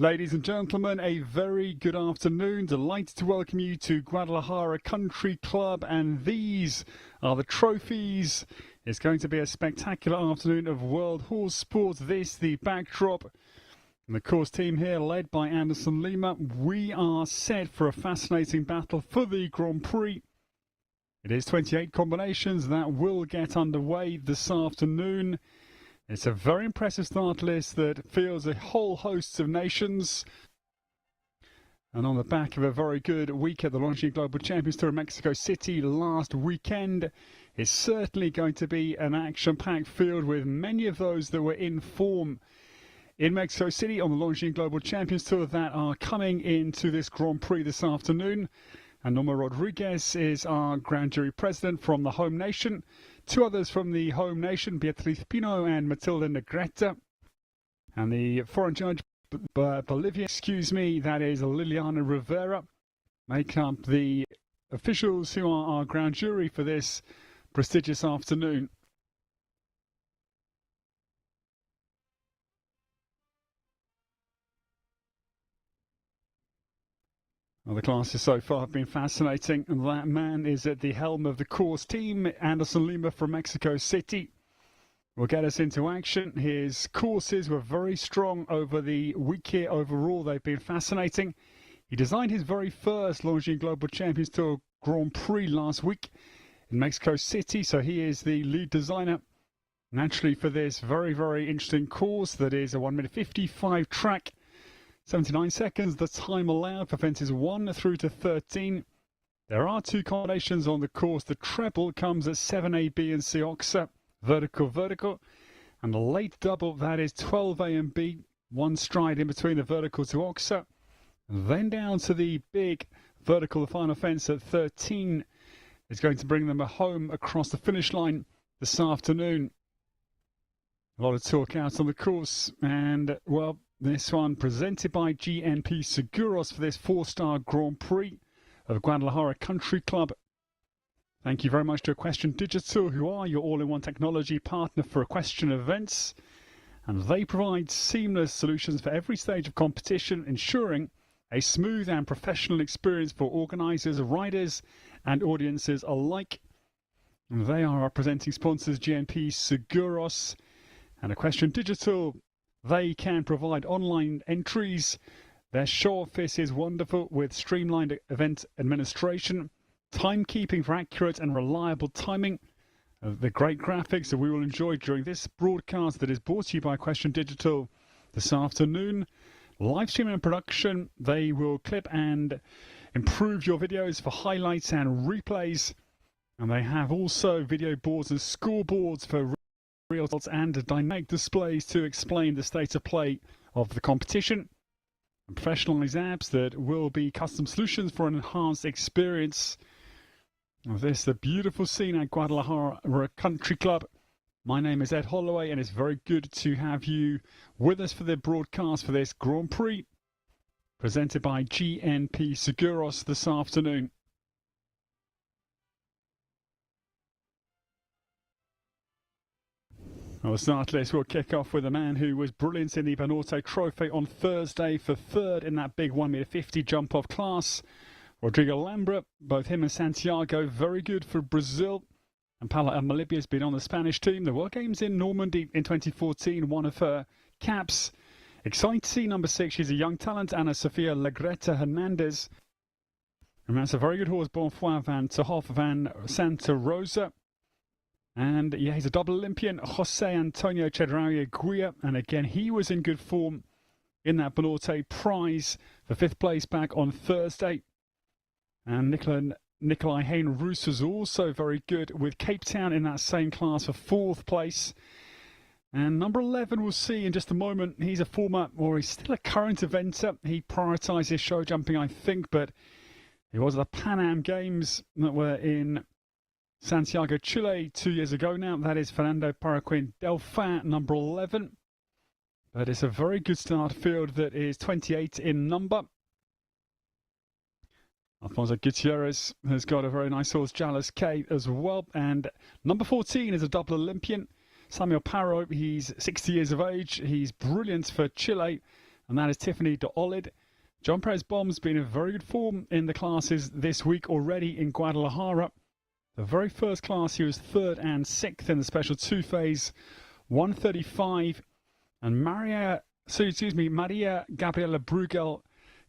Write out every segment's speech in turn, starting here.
Ladies and gentlemen, a very good afternoon. Delighted to welcome you to Guadalajara Country Club, and these are the trophies. It's going to be a spectacular afternoon of World Horse Sports. This, the backdrop. And the course team here, led by Anderson Lima. We are set for a fascinating battle for the Grand Prix. It is 28 combinations that will get underway this afternoon. It's a very impressive start list that fields a whole host of nations. And on the back of a very good week at the Longines Global Champions Tour in Mexico City last weekend, it's certainly going to be an action-packed field with many of those that were in form in Mexico City on the Longines Global Champions Tour that are coming into this Grand Prix this afternoon. And Norma Rodriguez is our Grand Jury President from the home nation. Two others from the home nation, Beatriz Pino and Matilda Negrete. And the foreign judge, Bolivia, that is Liliana Rivera, make up the officials who are our Grand Jury for this prestigious afternoon. Well, the classes so far have been fascinating, and that man is at the helm of the course team, Anderson Lima from Mexico City. Will get us into action. His courses were very strong over the week here overall. They've been fascinating. He designed his very first Longines Global Champions Tour Grand Prix last week in Mexico City, so he is the lead designer naturally for this very, very interesting course that is a 1:55 track. 79 seconds, the time allowed for fences 1 through to 13. There are two combinations on the course. The treble comes at 7A, B and C Oxa, vertical, and the late double, that is 12A and B, one stride in between the vertical to Oxa. And then down to the big vertical, the final fence at 13 is going to bring them home across the finish line this afternoon. A lot of talk out on the course, and well, this one presented by GNP Seguros for this 4-star Grand Prix of Guadalajara Country Club. Thank you very much to Equestrian Digital, who are your all-in-one technology partner for equestrian events. And they provide seamless solutions for every stage of competition, ensuring a smooth and professional experience for organisers, riders and audiences alike. And they are our presenting sponsors, GNP Seguros and Equestrian Digital. They can provide online entries. Their show office is wonderful with streamlined event administration, timekeeping for accurate and reliable timing, the great graphics that we will enjoy during this broadcast that is brought to you by Equestrian Digital this afternoon. Live stream and production, they will clip and improve your videos for highlights and replays. And they have also video boards and scoreboards for real results and dynamic displays to explain the state of play of the competition. And professionalized apps that will be custom solutions for an enhanced experience. Of this, the beautiful scene at Guadalajara Country Club. My name is Ed Holloway, and it's very good to have you with us for the broadcast for this Grand Prix, presented by GNP Seguros this afternoon. Well, the start list will kick off with a man who was brilliant in the Banorte Trophy on Thursday for third in that big 1:50 jump-off class. Rodrigo Lambra, both him and Santiago, very good for Brazil. And Paula Amalibia has been on the Spanish team. The World Games in Normandy in 2014, one of her caps. Excited to see number 6, she's a young talent, Ana Sofia Legreta Hernandez. And that's a very good horse, Bonfoy van Terhoff van Santa Rosa. And yeah, he's a double Olympian, Jose Antonio Chedraui Guia. And again, he was in good form in that Banorte prize for 5th place back on Thursday. And Nikolai Hain-Roos was also very good with Cape Town in that same class for 4th place. And number 11, we'll see in just a moment. He's a former, or he's still a current eventer. He prioritises show jumping, I think, but he was at the Pan Am Games that were in Santiago, Chile 2 years ago now. That is Fernando Paraquin Delfin, number 11. But it's a very good start field that is 28 in number. Alfonso Gutierrez has got a very nice horse, Jalis K, as well. And number 14 is a double Olympian, Samuel Parro. He's 60 years of age. He's brilliant for Chile. and that is Tiffany de Olid. John Perez Bomb's been in very good form in the classes this week already in Guadalajara. The very first class, he was 3rd and 6th in the Special 2 phase, 135. And Maria Gabriela Bruegel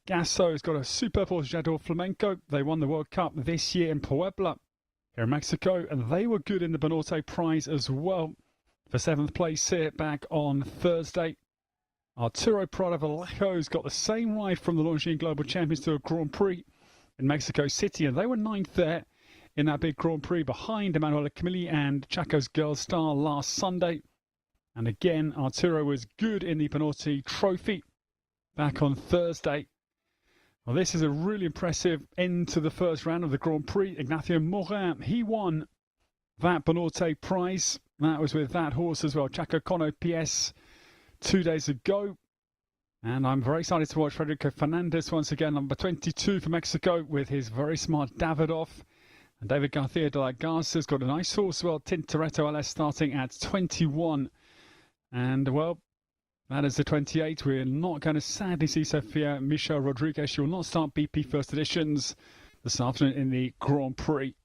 Gasso has got a superb horse, Jador Flamenco. They won the World Cup this year in Puebla, here in Mexico, and they were good in the Banorte Prize as well for 7th place here back on Thursday. Arturo Prado Vallejo's got the same ride from the Longines Global Champions Tour Grand Prix in Mexico City, and they were 9th there in that big Grand Prix behind Emanuela Camilli and Chaco's Girl Star last Sunday. And again, Arturo was good in the Banorte Trophy back on Thursday. Well, this is a really impressive end to the first round of the Grand Prix. Ignacio Moura, he won that Banorte Prize. That was with that horse as well, Chaco Cono PS, 2 days ago. And I'm very excited to watch Federico Fernandez once again, number 22 for Mexico, with his very smart Davidoff. And David Garcia de la Garza's got a nice horse as well, Tintoretto LS, starting at 21. And, well, that is the 28. We're not going to sadly see Sofia Michel Rodriguez. She will not start BP First Editions this afternoon in the Grand Prix.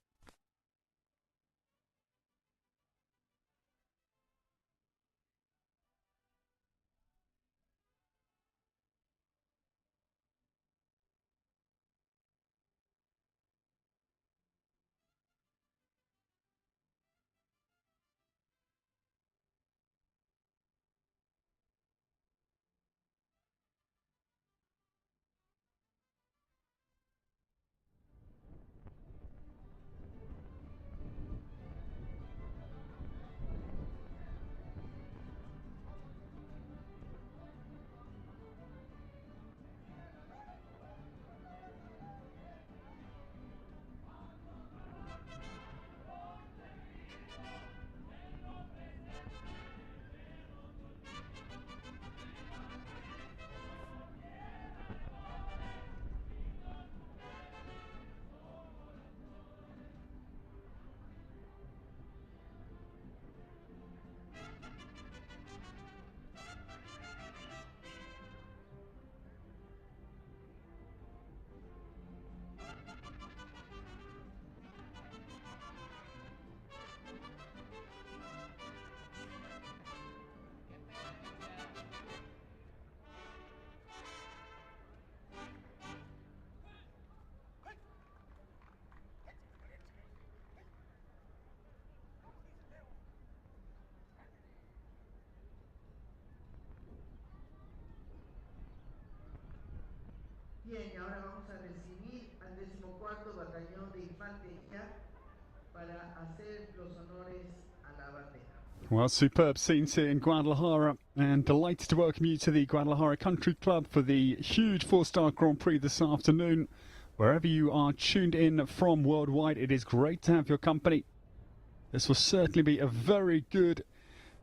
Bien, y ahora vamos a recibir al 14º Batallón de Infantería para hacer los honores a la bandera. Well, superb scenes here in Guadalajara, and delighted to welcome you to the Guadalajara Country Club for the huge 4-star Grand Prix this afternoon. Wherever you are tuned in from worldwide, it is great to have your company. This will certainly be a very good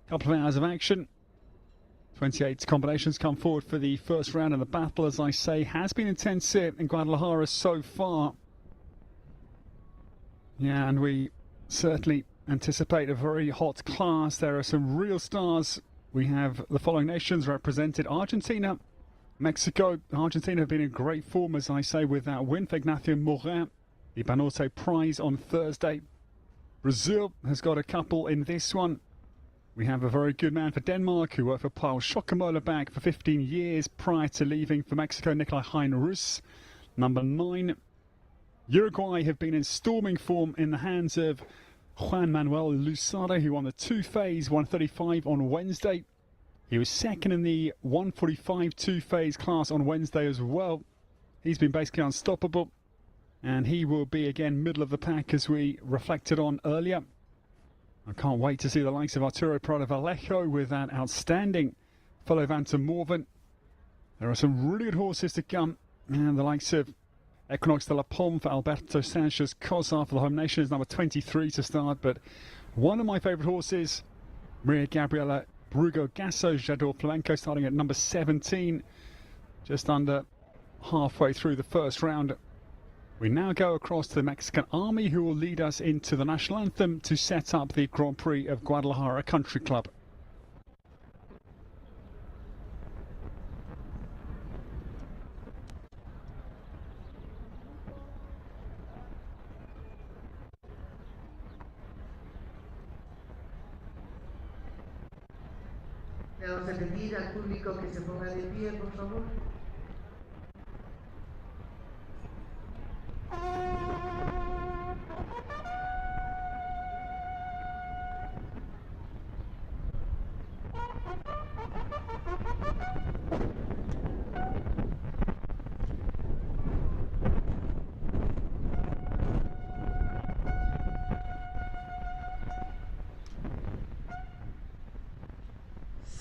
couple of hours of action. 28 combinations come forward for the first round, and the battle, as I say, has been intense here in Guadalajara so far. Yeah, and we certainly anticipate a very hot class. There are some real stars. We have the following nations represented: Argentina, Mexico. Argentina have been in great form, as I say, with that win for Ignacio Moura, the Banorte Prize on Thursday. Brazil has got a couple in this one. We have a very good man for Denmark, who worked for Paul Schockemöller back for 15 years prior to leaving for Mexico, Nikolai Hein-Russ, number 9. Uruguay have been in storming form in the hands of Juan Manuel Lusada, who won the 2 phase 135 on Wednesday. He was second in the 145 2 phase class on Wednesday as well. He's been basically unstoppable, and he will be again middle of the pack, as we reflected on earlier. I can't wait to see the likes of Arturo Prado Vallejo with that outstanding fellow Vanta Morven. There are some really good horses to come, and the likes of Equinox de la Palme for Alberto Sanchez Cosar for the home nation is number 23 to start. But one of my favourite horses, Maria Gabriela Bruegel Gasso Jador Flamenco, starting at number 17, just under halfway through the first round. We now go across to the Mexican Army, who will lead us into the national anthem to set up the Grand Prix of Guadalajara Country Club. Le vamos a pedir al público que se ponga de pie, por favor.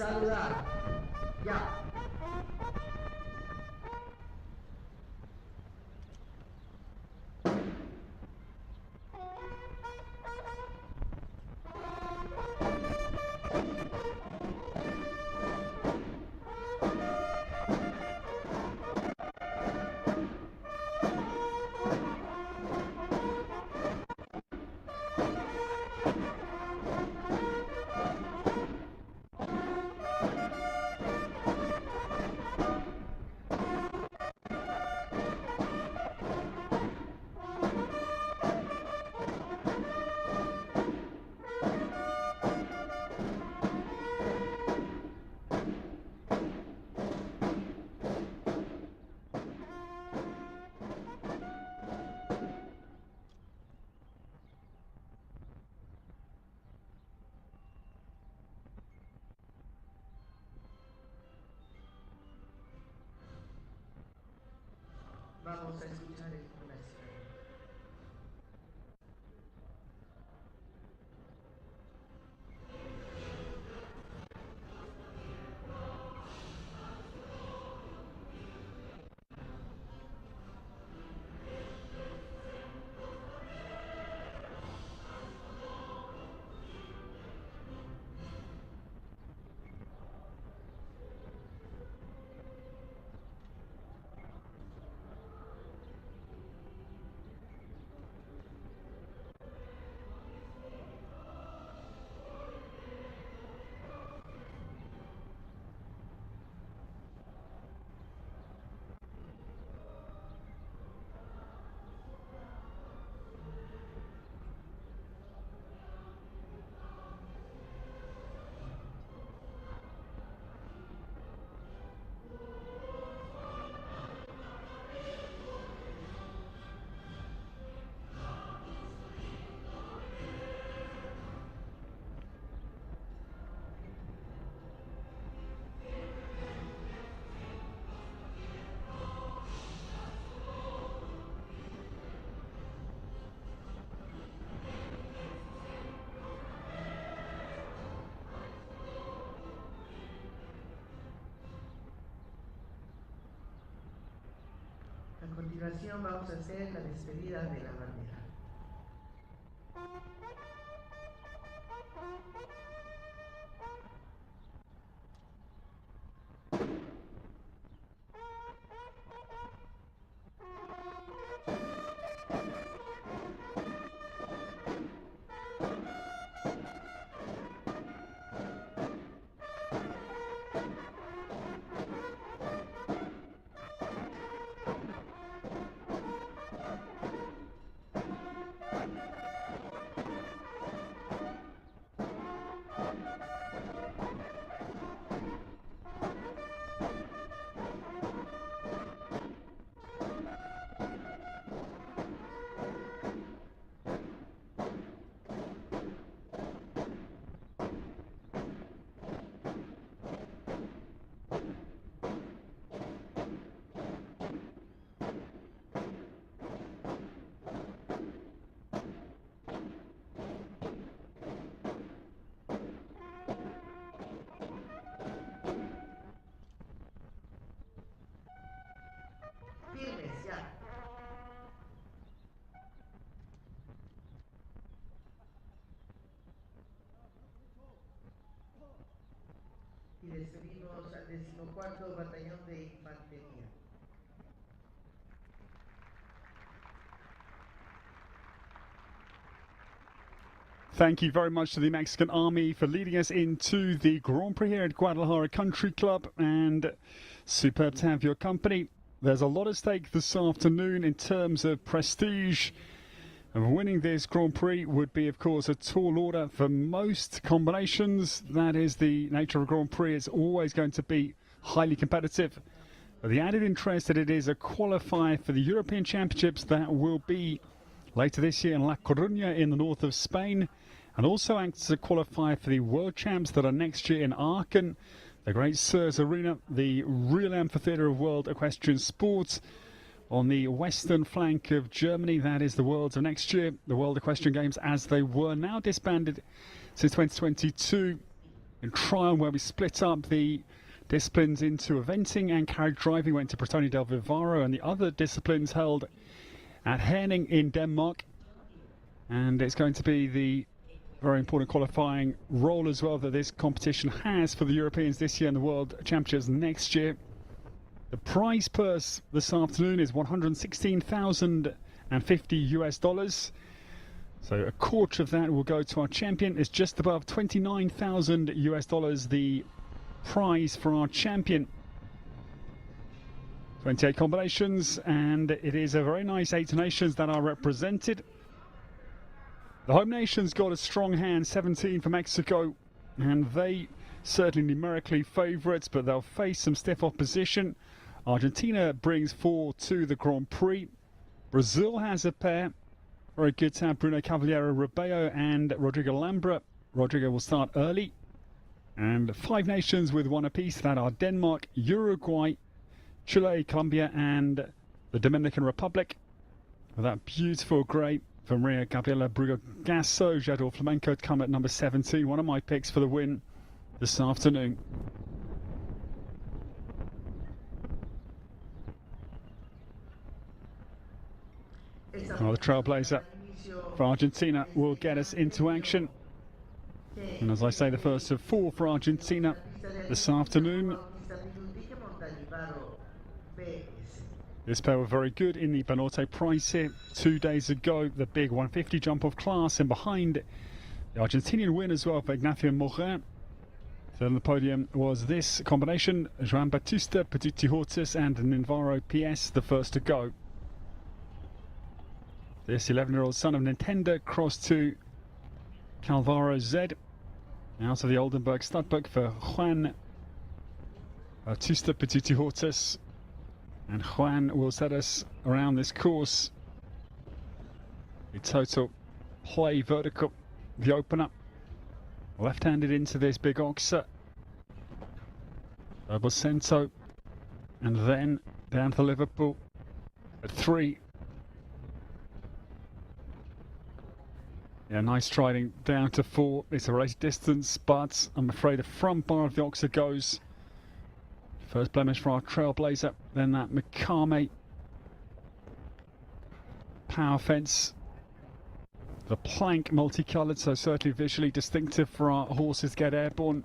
Saludar. Ya. Vamos a escuchar el comercial. A continuación vamos a hacer la despedida de la bandera. Firmes, ya. Y despedimos al 14º Batallón de Infantería. Thank you very much to the Mexican Army for leading us into the Grand Prix here at Guadalajara Country Club, and superb to have your company. There's a lot at stake this afternoon in terms of prestige And winning this Grand Prix would be, of course, a tall order for most combinations. That is the nature of Grand Prix. It's always going to be highly competitive. But the added interest that it is a qualifier for the European Championships that will be later this year in La Coruña in the north of Spain, and also acts as a qualifier for the World Champs that are next year in Aachen, the great Sirs Arena, the real amphitheatre of world equestrian sports on the western flank of Germany. That is the Worlds of next year, the World Equestrian Games as they were, now disbanded since 2022 in Tryon, where we split up the disciplines into eventing and carriage driving, went to Bretagna del Vivaro, and the other disciplines held at Herning in Denmark. And it's going to be the very important qualifying role as well that this competition has for the Europeans this year and the World Championships next year. The prize purse this afternoon is $116,050. So a quarter of that will go to our champion. It's just above $29,000 the prize for our champion. 28 combinations, and it is a very nice 8 nations that are represented. The home nations got a strong hand, 17 for Mexico, and they certainly numerically favourites, but they'll face some stiff opposition. Argentina brings 4 to the Grand Prix. Brazil has a pair. Very good to have Bruno Cavaliero Rebello and Rodrigo Lambra. Rodrigo will start early. And 5 nations with 1 apiece. That are Denmark, Uruguay, Chile, Colombia and the Dominican Republic. With that beautiful grey for Maria Gabriela Brugasso. Jador Flamenco to come at number 17. One of my picks for the win this afternoon. Well, the trailblazer for Argentina will get us into action. And as I say, the first of 4 for Argentina this afternoon. This pair were very good in the Banorte Prize here 2 days ago. The big 150 jump off class, and behind the Argentinian win as well for Ignacio Moura. So on the podium was this combination: Joan Batista, Petit Hortus and Ninvaro PS, the first to go. This 11-year-old son of Nintendo crossed to Calvaro Z. Out of the Oldenburg Studbook for Juan Batista Petit Hortus. And Juan will set us around this course. The total play vertical, the opener. Left-handed into this big oxer. Double Cento. And then down to Liverpool at 3. Yeah, nice striding down to 4. It's a race distance, but I'm afraid the front bar of the oxer goes. First blemish for our trailblazer, then that Mikame power fence. The plank multicoloured, so certainly visually distinctive for our horses to get airborne.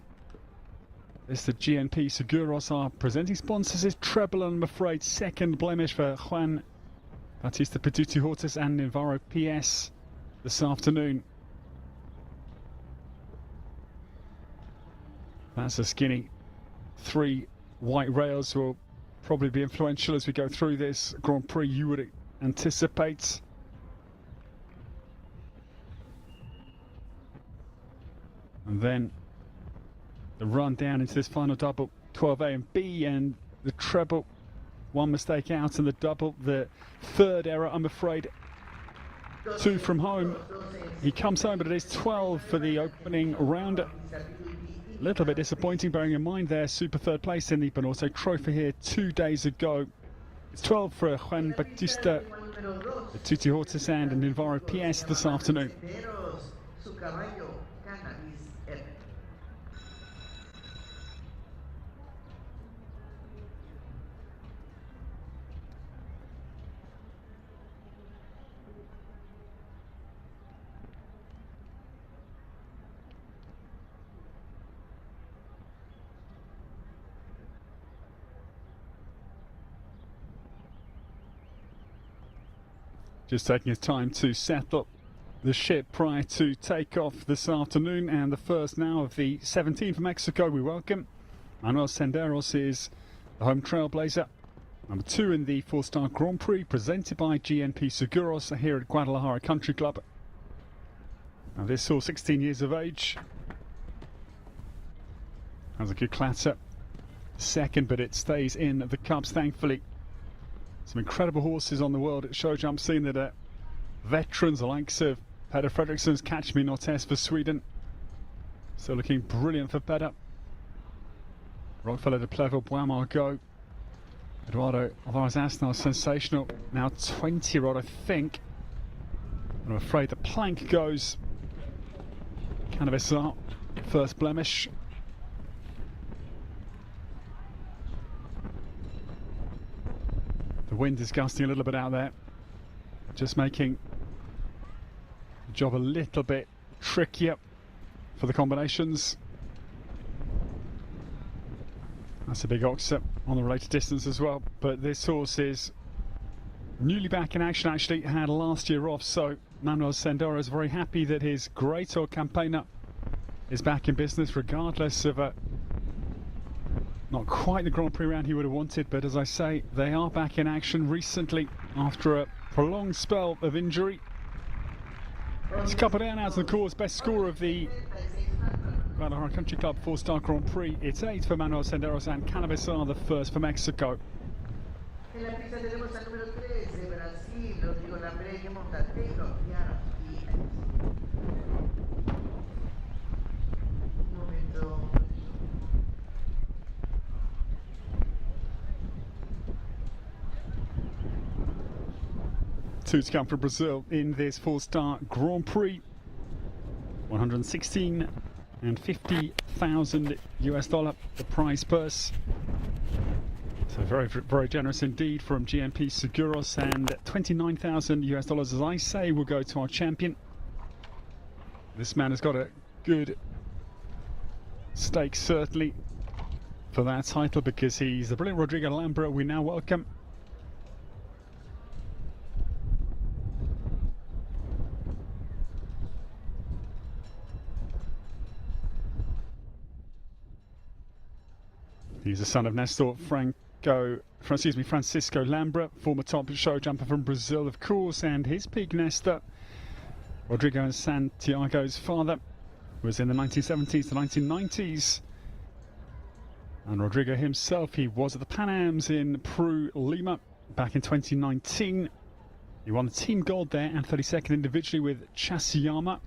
This the GNP Seguros, our presenting sponsors, is treble, and I'm afraid second blemish for Juan Batista Petit Hortus and Ninvaro PS this afternoon. That's a skinny 3 white rails. Will probably be influential as we go through this Grand Prix, you would anticipate. And then the run down into this final double, 12A and B, and the treble. One mistake out and the double, the third error, I'm afraid. 2 from home. He comes home, but it is 12 for the opening round. A little bit disappointing, bearing in mind their super third place in the Banorte Trophy here 2 days ago. It's 12 for Juan Batista, Tutti Hortus and Ninvaro PS this afternoon. Just taking his time to set up the ship prior to takeoff this afternoon, and the first now of the 17 for Mexico we welcome. Manuel Senderos is the home trailblazer. Number 2 in the 4-star Grand Prix, presented by GNP Seguros here at Guadalajara Country Club. Now this horse, 16 years of age, has a good clatter. Second, but it stays in the Cups, thankfully. Some incredible horses on the world at show jump scene that are veterans, the likes of Peter Fredriksson's Catch Me Not S for Sweden. Still looking brilliant for Peter. Rockfeller de Plevel, Bois Margot. Eduardo Alvarez Asnar, sensational. Now 20-year-old, I think. And I'm afraid the plank goes. Cannabis Art, first blemish. The wind is gusting a little bit out there. Just making the job a little bit trickier for the combinations. That's a big oxer on the related distance as well, but this horse is newly back in action, actually had last year off, so Manuel Sendero is very happy that his great old campaigner is back in business, regardless of not quite the Grand Prix round he would have wanted, but as I say, they are back in action recently after a prolonged spell of injury. It's coupled down out to the course, best score of the Guadalajara Country Club 4-star Grand Prix. It's 8 for Manuel Senderos and Cannabis are the first for Mexico. En la pista tenemos al número 3 de Brasil, Rodrigo Lambré, que monta Take Off Diana. Un momento. Two to come for Brazil in this 4-star Grand Prix. 116 and 50,000 US dollar, the prize purse. So very, very generous indeed from GNP Seguros, and 29,000 US dollars, as I say, will go to our champion. This man has got a good stake, certainly, for that title, because he's the brilliant Rodrigo Lambra we now welcome. He's the son of Nestor Francisco Lambra, former top show jumper from Brazil, of course, and his peak Nestor, Rodrigo and Santiago's father, was in the 1970s to 1990s. And Rodrigo himself, he was at the Pan Ams in Peru, Lima, back in 2019. He won the team gold there and 32nd individually with Chasiyama.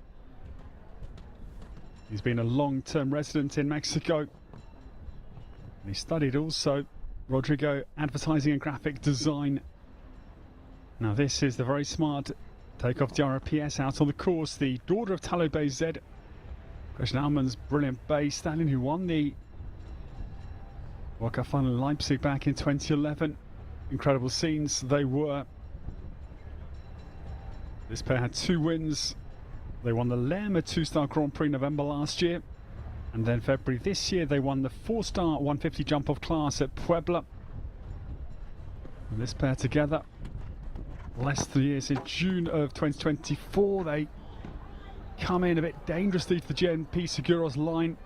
He's been a long-term resident in Mexico. He studied also, Rodrigo, advertising and graphic design. Now this is the very smart Takeoff Diara PS out on the course, the daughter of Talo Bay Z, Christian Alman's brilliant bay stallion, who won the World Cup final in Leipzig back in 2011. Incredible scenes they were. This pair had 2 wins. They won the Lerma 2-star Grand Prix November last year. And then February this year, they won the 4-star 150 jump-off class at Puebla. And this pair together, less than 3 years, in June of 2024, they come in a bit dangerously to the GNP Seguros line.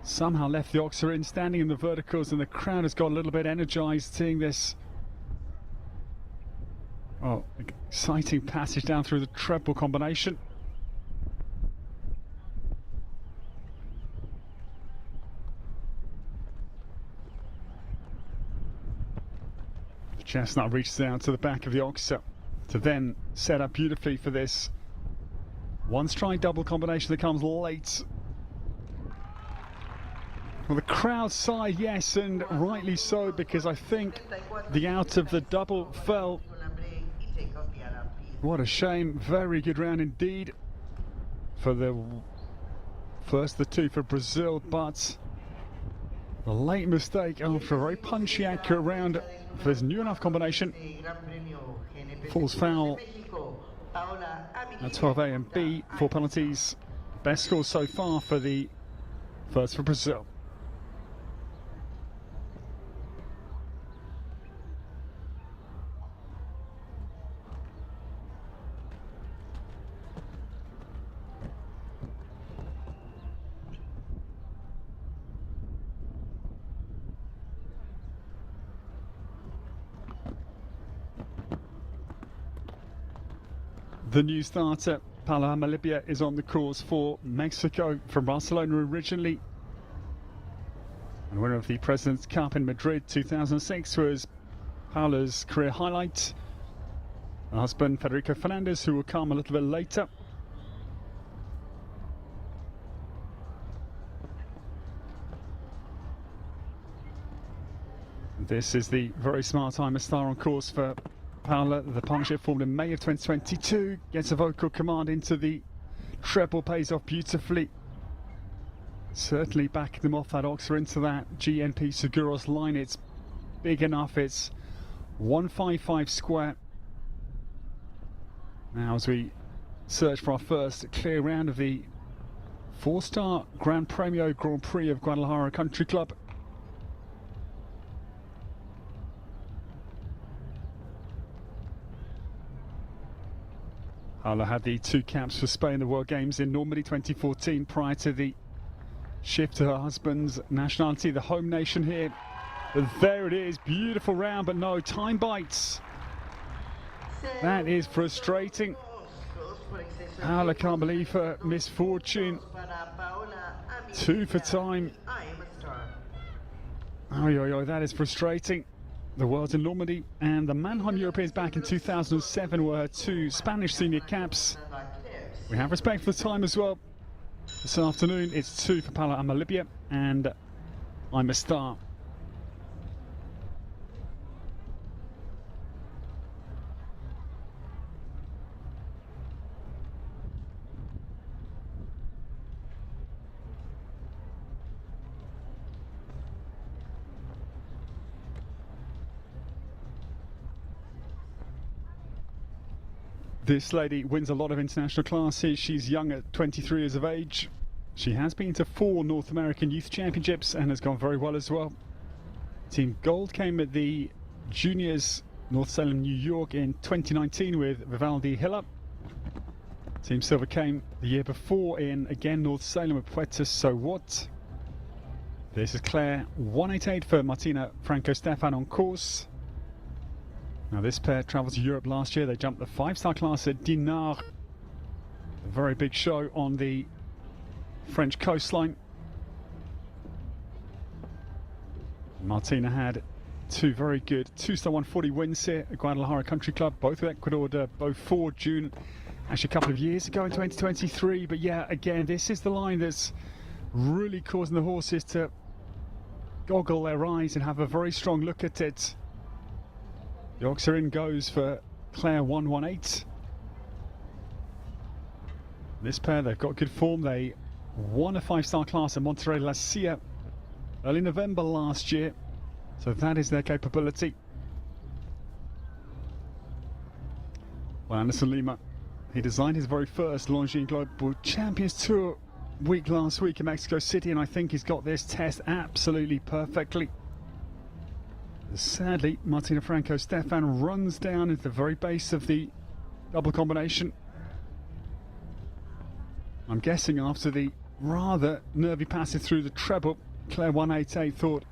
Somehow left the Oxer in, standing in the verticals, and the crowd has got a little bit energized seeing this exciting passage down through the treble combination. Chestnut reaches out to the back of the Oxer to then set up beautifully for this one-strike double combination that comes late. Well, the crowd sighed yes, and rightly so, because I think the out of the double fell. What a shame. Very good round indeed for the first, the 2 for Brazil, but the late mistake after a very punchy, accurate round for this new enough combination falls foul at 12A and B, 4 penalties. Best score so far for the first for Brazil. the new starter, Paula Amalibia, is on the course for Mexico, from Barcelona originally. And winner of the President's Cup in Madrid 2006 was Paula's career highlight. Her husband, Federico Fernandez, who will come a little bit later. This is the very smart Time a Star on course for Paula. The partnership formed in May of 2022. Gets a vocal command into the treble, pays off beautifully. Certainly backing them off that Oxer into that GNP Seguros line. It's big enough. It's 155 square. Now as we search for our first clear round of the 4-star Gran Premio Grand Prix of Guadalajara Country Club. Paula had the 2 caps for Spain, the World Games in Normandy 2014, prior to the shift to her husband's nationality, the home nation here. But there it is, beautiful round, but no, time bites. That is frustrating. Paula can't believe her misfortune. 2 for time. Oh, that is frustrating. The Worlds in Normandy and the Mannheim Europeans back in 2007 were her 2 Spanish senior caps. We have respect for the time as well. This afternoon it's 2 for Paula Amalibia and I'm a Star. This lady wins a lot of international classes. She's young at 23 years of age. She has been to 4 North American Youth Championships and has gone very well as well. Team Gold came at the Juniors North Salem, New York in 2019 with Vivaldi Hiller. Team Silver came the year before in, again, North Salem with Puerto So What. This is Claire 188 for Martina Franco Stefan on course. Now this pair travelled to Europe last year. They jumped the 5-star class at Dinard. A very big show on the French coastline. Martina had 2 very good 2-star 140 wins here at Guadalajara Country Club, both with Ecuador, both for June, actually a couple of years ago in 2023. But yeah, again, this is the line that's really causing the horses to goggle their eyes and have a very strong look at it. The Oxer in goes for Claire 118. This pair, they've got good form. They won a 5-star class at Monterrey La Silla early November last year. So that is their capability. Well, Anderson Lima, he designed his very first Longines Global Champions Tour week last week in Mexico City, and I think he's got this test absolutely perfectly. Sadly, Martina Franco Stefan runs down into the very base of the double combination. I'm guessing after the rather nervy passage through the treble, Claire 188 thought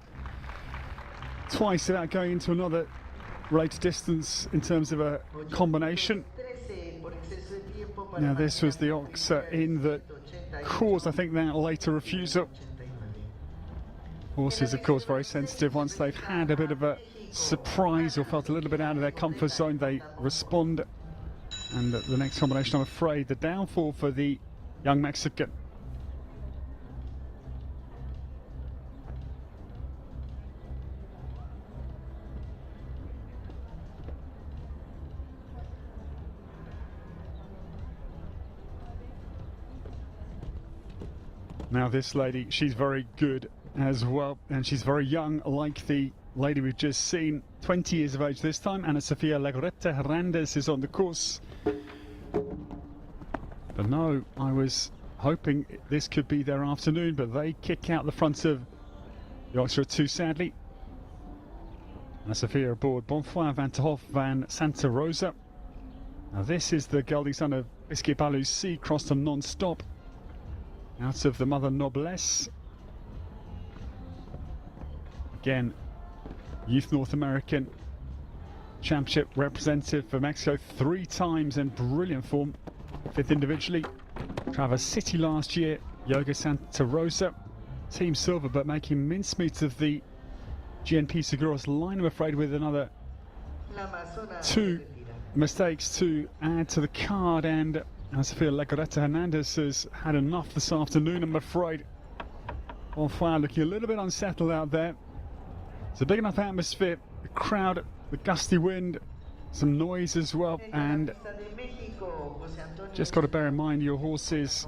twice about going into another related distance in terms of a combination. Now this was the Oxer in that caused, I think, that later refusal. Horses, of course, very sensitive. Once they've had a bit of a surprise or felt a little bit out of their comfort zone, they respond. And the next combination, I'm afraid, the downfall for the young Mexican. Now this lady, she's very good as well, and she's very young, like the lady we've just seen, 20 years of age this time. Ana Sofia Legoretta Hernandez is on the course. But no, I was hoping this could be their afternoon, but they kick out the front of the Oxer 2, sadly. Ana Sofia aboard Bonfoy, Van ter Hoff, Van Santa Rosa. Now this is the gelding son of Biscuit Balou C, crossed on non-stop out of the mother Noblesse. Again, youth North American Championship representative for Mexico 3 times in brilliant form. 5th individually. Traverse City last year. Yoga Santa Rosa. Team silver, but making mincemeat of the GNP Seguros line, I'm afraid, with another 2 mistakes to add to the card. And Sofia Legoretta Hernandez has had enough this afternoon, I'm afraid. On fire, looking a little bit unsettled out there. It's a big enough atmosphere, the crowd, the gusty wind, some noise as well, and just got to bear in mind your horse's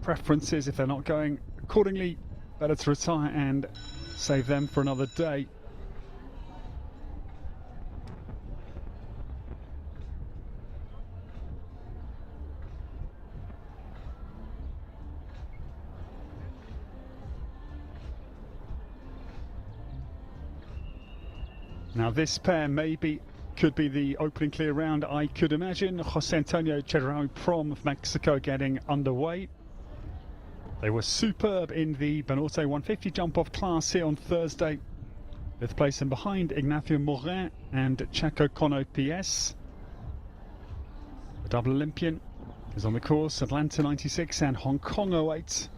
preferences. If they're not going accordingly, better to retire and save them for another day. Now this pair could be the opening clear round, I could imagine. Jose Antonio Chedraui Prom of Mexico getting underway. They were superb in the Banorte 150 jump-off class here on Thursday. 5th place and behind Ignacio Morin and Chaco Cono PS. The double Olympian is on the course, Atlanta 96 and Hong Kong 08.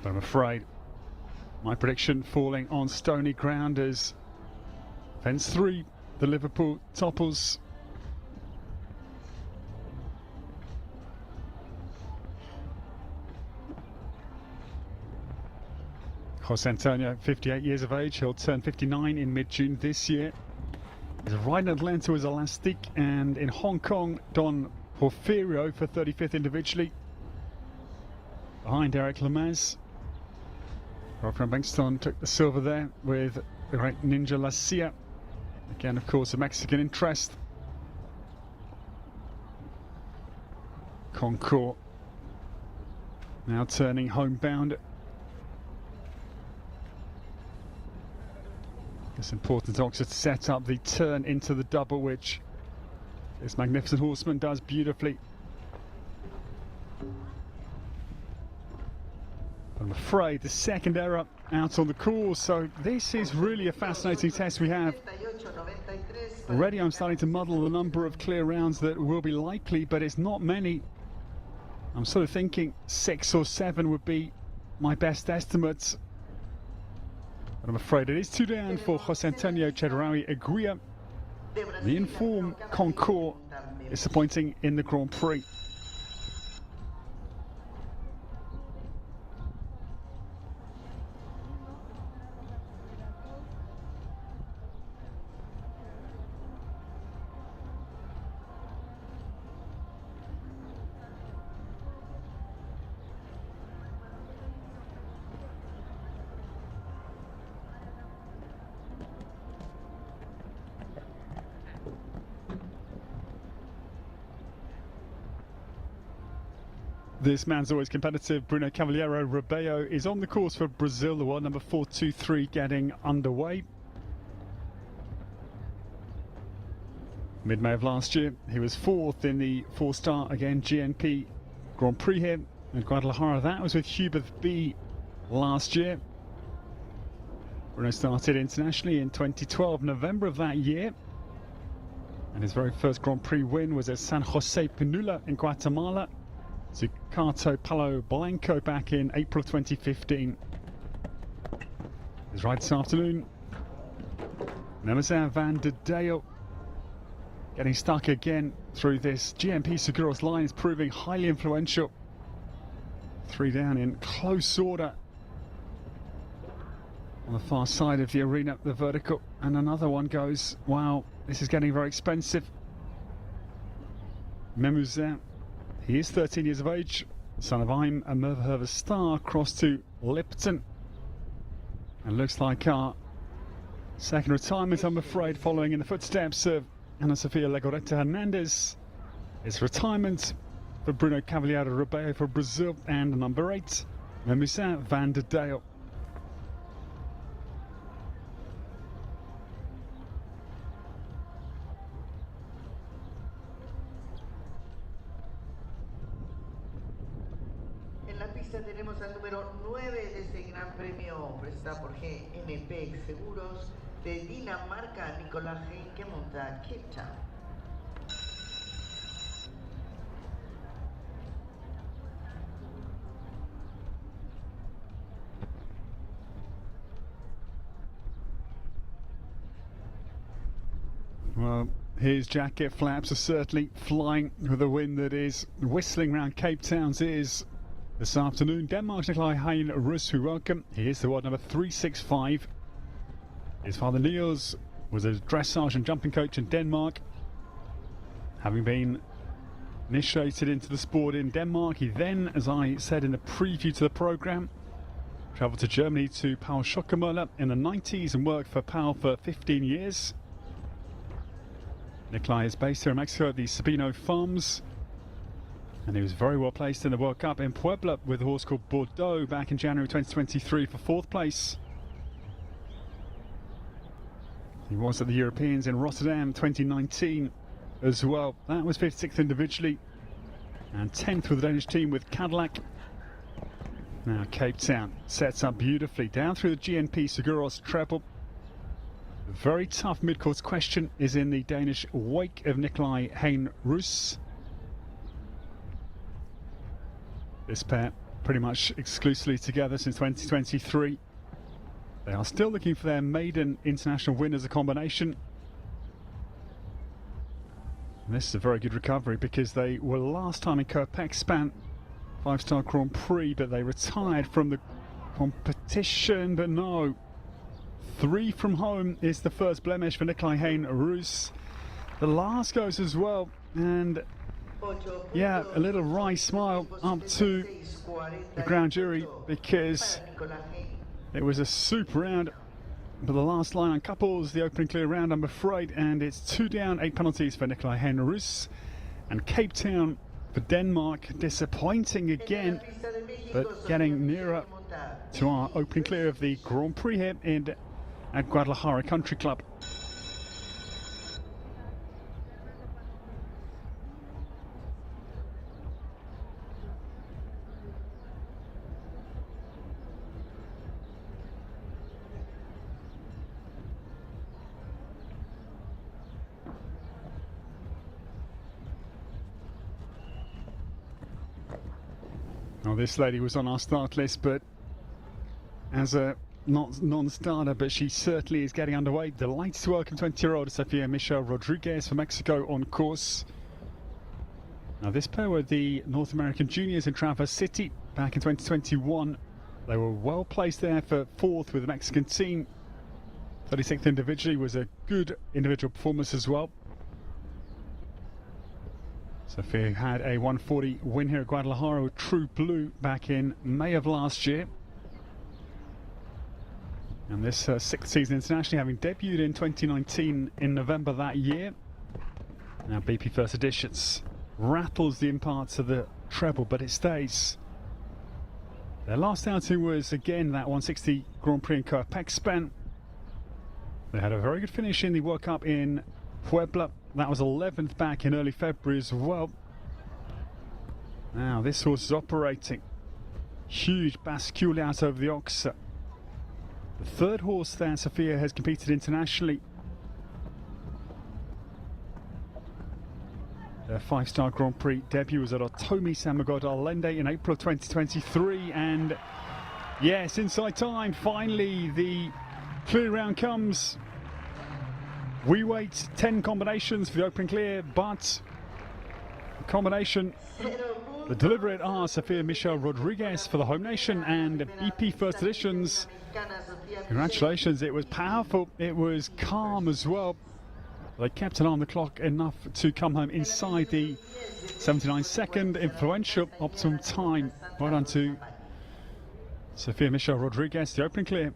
But I'm afraid my prediction falling on stony ground as fence 3, the Liverpool topples. Jose Antonio, 58 years of age, he'll turn 59 in mid-June this year. He's riding Atlanta as Elastic, and in Hong Kong, Don Porfirio for 35th individually. Behind Eric Lemaz. Robert Bankston took the silver there with the great Ninja La Cia. Again, of course, a Mexican interest. Concours now turning homebound. It's important also to set up the turn into the double, which this magnificent horseman does beautifully. I'm afraid the second error out on the course, so this is really a fascinating test we have. Already I'm starting to muddle the number of clear rounds that will be likely, but it's not many. I'm sort of thinking 6 or 7 would be my best estimates. But I'm afraid it is 2 down for Jose Antonio Chedraui Aguirre. The informed Concours disappointing in the Grand Prix. This man's always competitive. Bruno Cavaliero Rebello is on the course for Brazil, the world number 423 getting underway. Mid-May of last year, he was 4th in the 4-star, again, GNP Grand Prix here in Guadalajara. That was with Hubert B last year. Bruno started internationally in 2012, November of that year. And his very first Grand Prix win was at San Jose Pinula in Guatemala. Zucato Palo Blanco back in April 2015. His ride this afternoon. Nemazan van der Dale getting stuck again through this GNP Seguros line is proving highly influential. 3 down in close order. On the far side of the arena, the vertical, and another one goes. Wow, this is getting very expensive. Memuzin. He is 13 years of age, son of I'm a Merverherver star, crossed to Lipton. And looks like our second retirement, I'm afraid, following in the footsteps of Ana Sofia Legoretta Hernandez. It's retirement for Bruno Cavaliero Rebello for Brazil, and number 8, Memuzin van der Dale. pista tenemos al número 9 de este Gran Premio, presentado por GNP Seguros de Dinamarca, Nicolás Hein, que monta Cape Town. Well, his jacket flaps are certainly flying with the wind that is whistling around Cape Town's ears this afternoon. Denmark's Nicolai Hein Rus, we welcome. He is the world number 365. His father Niels was a dressage and jumping coach in Denmark. Having been initiated into the sport in Denmark, he then, as I said in the preview to the programme, travelled to Germany to Paul Schockemöller in the 90s and worked for Paul for 15 years. Nicolai is based here in Mexico at the Sabino Farms, and he was very well placed in the World Cup in Puebla with a horse called Bordeaux back in January 2023 for 4th place. He was at the Europeans in Rotterdam 2019 as well. That was 56th individually and 10th with the Danish team with Cadillac. Now Cape Town sets up beautifully down through the GNP Seguros treble. A very tough mid-course question is in the Danish wake of Nicolai Hein Rus. This pair pretty much exclusively together since 2023. They are still looking for their maiden international win as a combination. And this is a very good recovery because they were last time in Kirkpakspan 5-star Grand Prix, but they retired from the competition. But no, 3 from home is the first blemish for Nicolai Hein Rus. The last goes as well, and yeah, a little wry smile up to the grand jury because it was a super round. But the last line on couples, the opening clear round, I'm afraid, and it's 2 down, 8 penalties for Nicolai Hein Rus. And Cape Town for Denmark, disappointing again, but getting nearer to our opening clear of the Grand Prix here at Guadalajara Country Club. Now this lady was on our start list, but as a non-starter, but she certainly is getting underway. Delighted to welcome 20-year-old Sofia Michelle Rodriguez from Mexico on course. Now this pair were the North American Juniors in Traverse City back in 2021. They were well placed there for 4th with the Mexican team. 36th individually was a good individual performance as well. Sofia had a 140 win here at Guadalajara with True Blue back in May of last year. And this 6th season internationally, having debuted in 2019 in November that year. Now BP First Editions rattles the imparts of the treble, but it stays. Their last outing was again that 160 Grand Prix in Kirkpakspan. They had a very good finish in the World Cup in Puebla. That was 11th back in early February as well. Now this horse is operating. Huge bascule out over the Oxa. The 3rd horse that Sofia has competed internationally. Their 5-star Grand Prix debut was at Otomi San Miguel de Allende in April of 2023, and yes, inside time, finally the clear round comes. We wait 10 combinations for the opening clear, but the combination, the deliberate are Sofia Michelle Rodriguez for the home nation and EP First Editions. Congratulations, it was powerful, it was calm as well. They kept an eye on the clock enough to come home inside the 79-second influential optimum time. Well done to Sofia Michelle Rodriguez, the opening clear.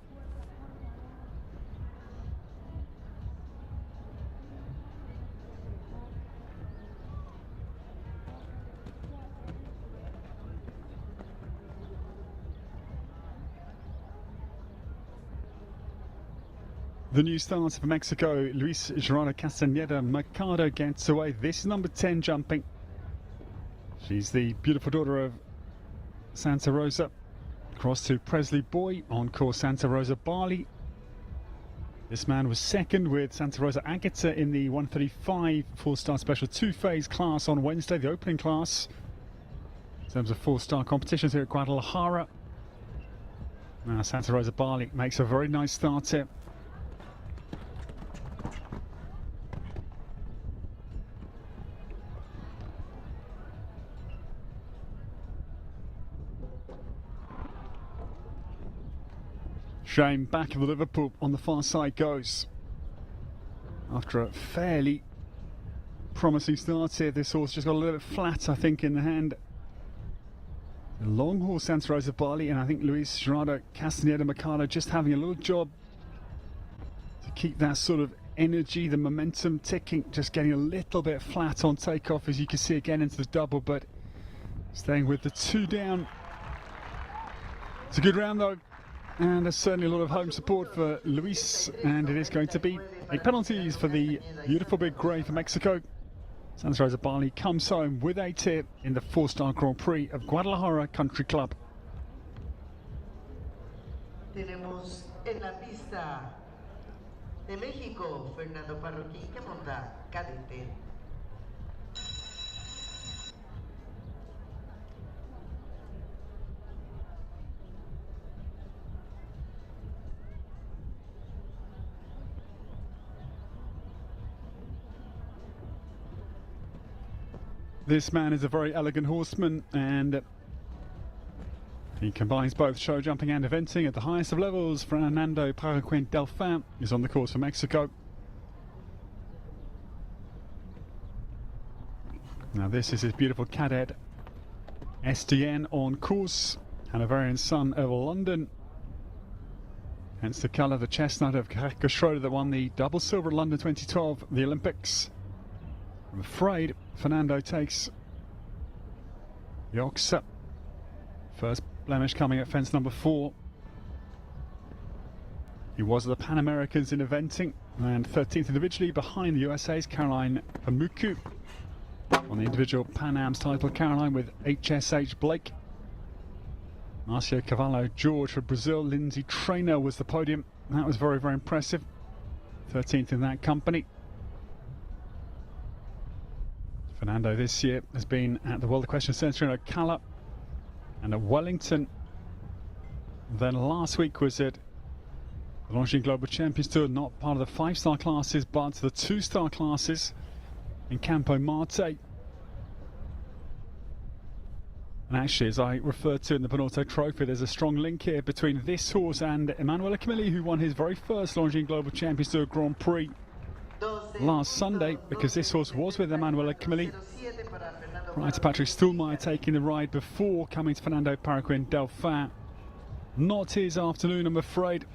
The new starter for Mexico, Luis Gerardo Castañeda Mercado, gets away. This is number 10 jumping. She's the beautiful daughter of Santa Rosa. Cross to Presley Boy on course Santa Rosa Bali. This man was second with Santa Rosa Agata in the 135 4-star special 2-phase class on Wednesday, the opening class in terms of 4-star competitions here at Guadalajara. Now Santa Rosa Bali makes a very nice start here. Shane back of the Liverpool on the far side goes. After a fairly promising start here, this horse just got a little bit flat, I think, in the hand. The long horse Santa Rosa Bali, and I think Luis Gerardo Castaneda Mercado just having a little job to keep that sort of energy, the momentum ticking, just getting a little bit flat on takeoff, as you can see again into the double, but staying with the 2 down. It's a good round though. And there's certainly a lot of home support for Luis, and it is going to be a penalties for the beautiful big grey for Mexico. Santa Rosa Bali comes home with a tip in the 4-star Grand Prix of Guadalajara Country Club. Tenemos en la pista de México, Fernando Parroquín, que monta cadete. This man is a very elegant horseman, and he combines both show jumping and eventing at the highest of levels. Fernando Paraquin Delfin is on the course for Mexico. Now this is his beautiful cadet SDN on course, Hanoverian son of London. Hence the colour, the chestnut of Rebecca Schroeder that won the double silver at London 2012, the Olympics. I'm afraid Fernando takes the Oxa. First blemish coming at fence number 4. He was at the Pan Americans in eventing and 13th individually behind the USA's Caroline Pamuku. On the individual Pan Am's title, Caroline with HSH Blake. Marcio Cavallo George for Brazil. Lindsay Traynor was the podium. That was very, very impressive. 13th in that company. Fernando this year has been at the World Equestrian Centre in Ocala and at Wellington. Then last week was at the Longines Global Champions Tour, not part of the 5-star classes, but the 2-star classes in Campo Marte. And actually, as I referred to in the Bonauto Trophy, there's a strong link here between this horse and Emanuele Camilli, who won his very first Longines Global Champions Tour Grand Prix last Sunday, because this horse was with Emanuele Camilli prior to Patrick Stuhlmeier taking the ride before coming to Fernando Paraquin Delfin. Not his afternoon, I'm afraid.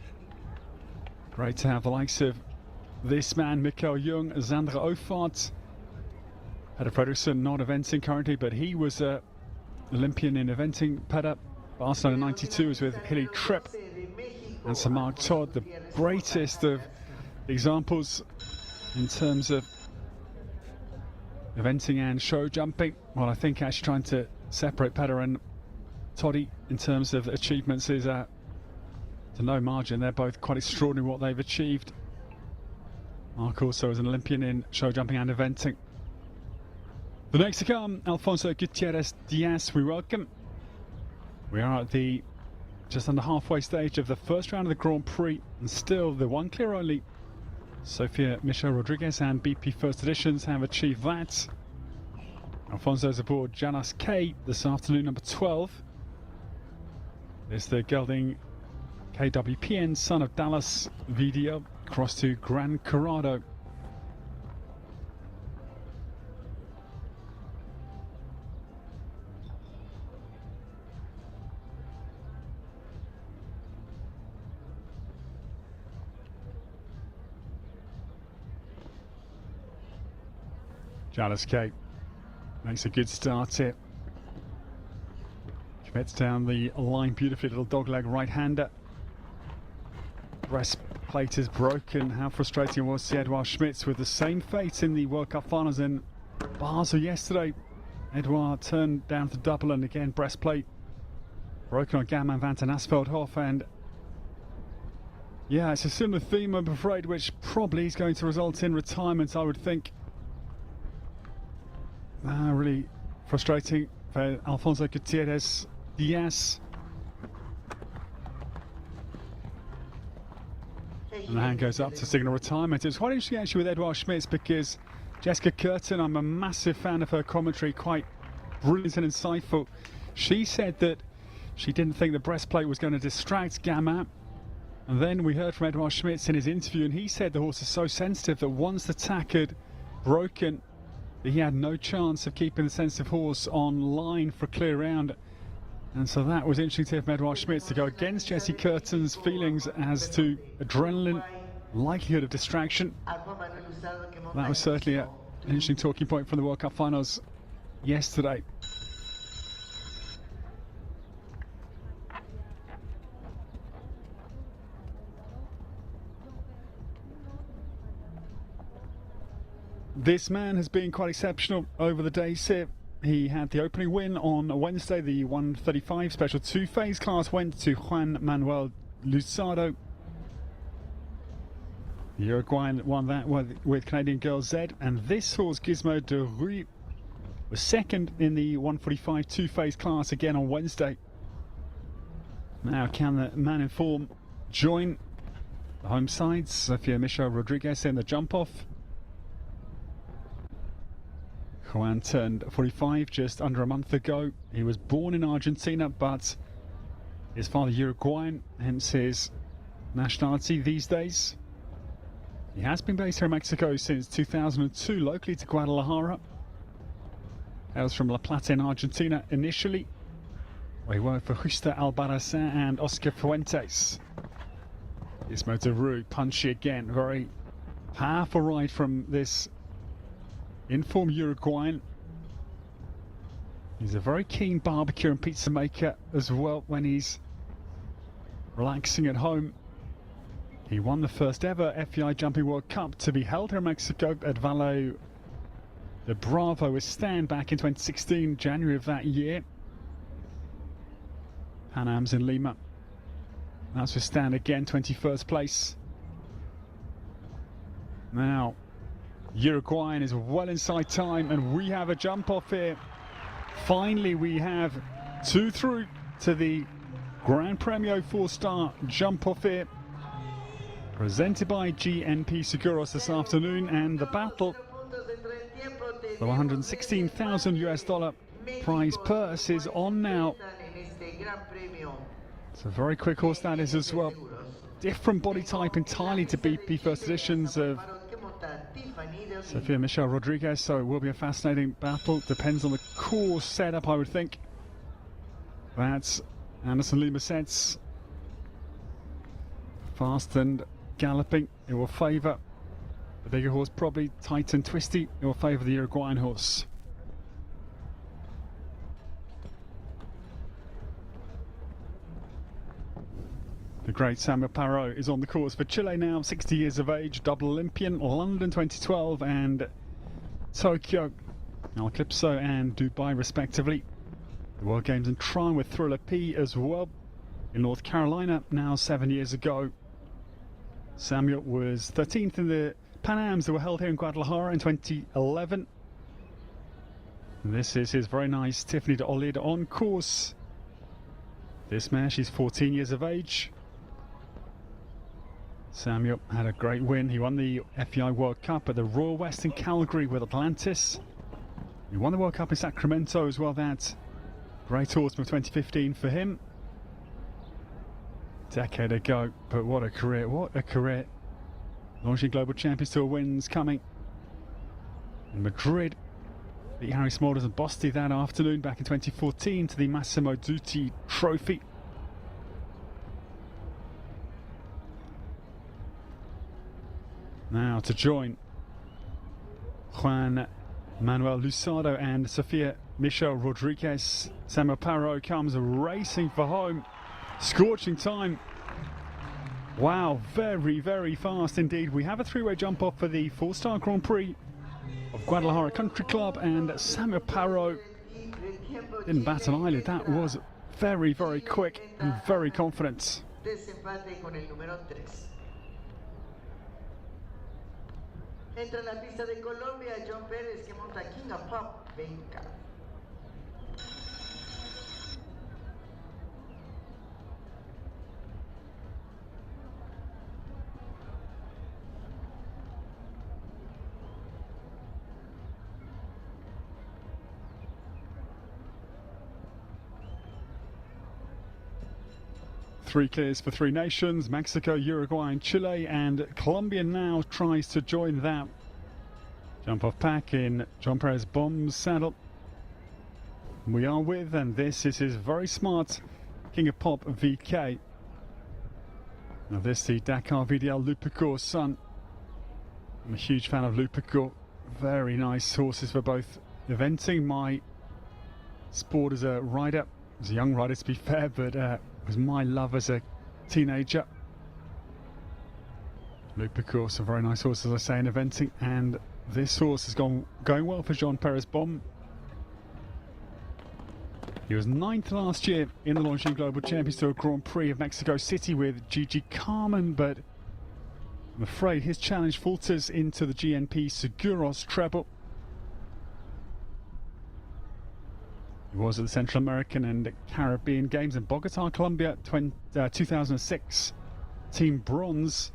Great to have the likes of this man, Mikkel Jung, Xandra Ofart. Peter Fredriksson not eventing currently, but he was an Olympian in eventing. Peter, Barcelona 92 is with Hilly Tripp and Sir Mark Todd, the greatest of examples in terms of eventing and show jumping. Well, I think actually trying to separate Peter and Toddy in terms of achievements is to no margin. They're both quite extraordinary what they've achieved. Mark also is an Olympian in show jumping and eventing. The next to come, Alfonso Gutierrez Diaz, we welcome. We are at the just under halfway stage of the first round of the Grand Prix, and still the one clear only. Sofia Michelle Rodriguez and BP First Editions have achieved that. Alfonso's aboard Janas K this afternoon, number 12. There's the gelding KWPN, son of Dallas VDL, across to Gran Corrado. Jalas K makes a good start here. Commits down the line beautifully, little dogleg right-hander. Breastplate is broken. How frustrating it was to Edouard Schmitz with the same fate in the World Cup finals in Basel yesterday. Edouard turned down for double, and again breastplate broken on Gaman van den Asveldhof, and yeah, it's a similar theme, I'm afraid, which probably is going to result in retirement, I would think. Really frustrating for Alfonso Gutierrez Diaz. And the hand goes up to signal retirement. It's quite interesting actually with Edouard Schmitz, because Jessica Curtin, I'm a massive fan of her commentary, quite brilliant and insightful. She said that she didn't think the breastplate was going to distract Gamin. And then we heard from Edouard Schmitz in his interview, and he said the horse is so sensitive that once the tack had broken, he had no chance of keeping the sensitive horse on line for a clear round. And so that was interesting to hear from Edouard Schmitz, to go against Jessie Curtin's feelings as to adrenaline, likelihood of distraction. That was certainly an interesting talking point from the World Cup finals yesterday. This man has been quite exceptional over the days here. He had the opening win on Wednesday. The 135 special two-phase class went to Juan Manuel Luzardo. The Uruguayan won that with Canadian Girl Z, and this horse, Gizmo de Rue, was second in the 145 two-phase class again on Wednesday. Now, can the man in form join the home sides? Sofia Michel Rodriguez in the jump-off. Juan turned 45 just under a month ago. He was born in Argentina, but his father Uruguayan, hence his nationality these days. He has been based here in Mexico since 2002, locally to Guadalajara. Hails from La Plata in Argentina initially, where he worked for Justa Albarracin and Oscar Fuentes. Gizmo de Rue, punchy again, very powerful ride from this in-form Uruguayan. He's a very keen barbecue and pizza maker as well when he's relaxing at home. He won the first ever FEI Jumping World Cup to be held here in Mexico at Valle de Bravo with Stan back in 2016, January of that year. Pan Am's in Lima. That's with Stan again, 21st place. Now, Uruguayan is well inside time, and we have a jump off here. Finally, we have two through to the Gran Premio 4-star jump off here, presented by GNP Seguros this afternoon, and the battle, the $116,000 US prize purse is on now. It's a very quick horse that is as well. Different body type entirely to BP first editions of Sofia Michel Rodriguez, so it will be a fascinating battle. Depends on the course setup, I would think. That's Anderson Lima sets. Fast and galloping, it will favour the bigger horse, probably tight and twisty. It will favour the Uruguayan horse. The great Samuel Parot is on the course for Chile now, 60 years of age, double Olympian, London 2012 and Tokyo, El Eclipso and Dubai respectively. The World Games in Tron with Thriller P as well in North Carolina now 7 years ago. Samuel was 13th in the Pan Ams that were held here in Guadalajara in 2011. And this is his very nice Tiffany de Olid on course. This mare, she's 14 years of age. Samuel had a great win. He won the FEI World Cup at the Royal Western Calgary with Atlantis. He won the World Cup in Sacramento as well. That great horse from 2015 for him. Decade ago, but what a career, what a career. Launching Global Champions Tour wins coming. In Madrid, beat Harry Smulders and Bosti that afternoon back in 2014 to the Massimo Dutti Trophy. Now to join Juan Manuel Luzardo and Sofia Michel Rodriguez. Samuel Parot comes racing for home. Scorching time. Wow, very, very fast indeed. We have a three-way jump off for the 4-star Grand Prix of Guadalajara Country Club, and Samuel Parot didn't bat an eyelid. That was very, very quick and very confident. Desempate con el número 3. Entra en la pista de Colombia John Pérez, que monta King of Pop. Venga. Three clears for three nations, Mexico, Uruguay and Chile, and Colombia now tries to join that jump off pack in John Perez Bomb's saddle. We are with, and this is his very smart King of Pop VK. Now this the Dakar VDL Lupicor's son. I'm a huge fan of Lupicor. Very nice horses for both eventing. My sport as a rider, as a young rider to be fair, but was my love as a teenager. Lupicor, some very nice horses, as I say, in eventing, and this horse has going well for Jean Perez Bomb. He was 9th last year in the Longines Global Champions Tour Grand Prix of Mexico City with Gigi Carmen, but I'm afraid his challenge falters into the GNP Seguros treble. He was at the Central American and Caribbean Games in Bogota, Colombia, 2006. Team bronze.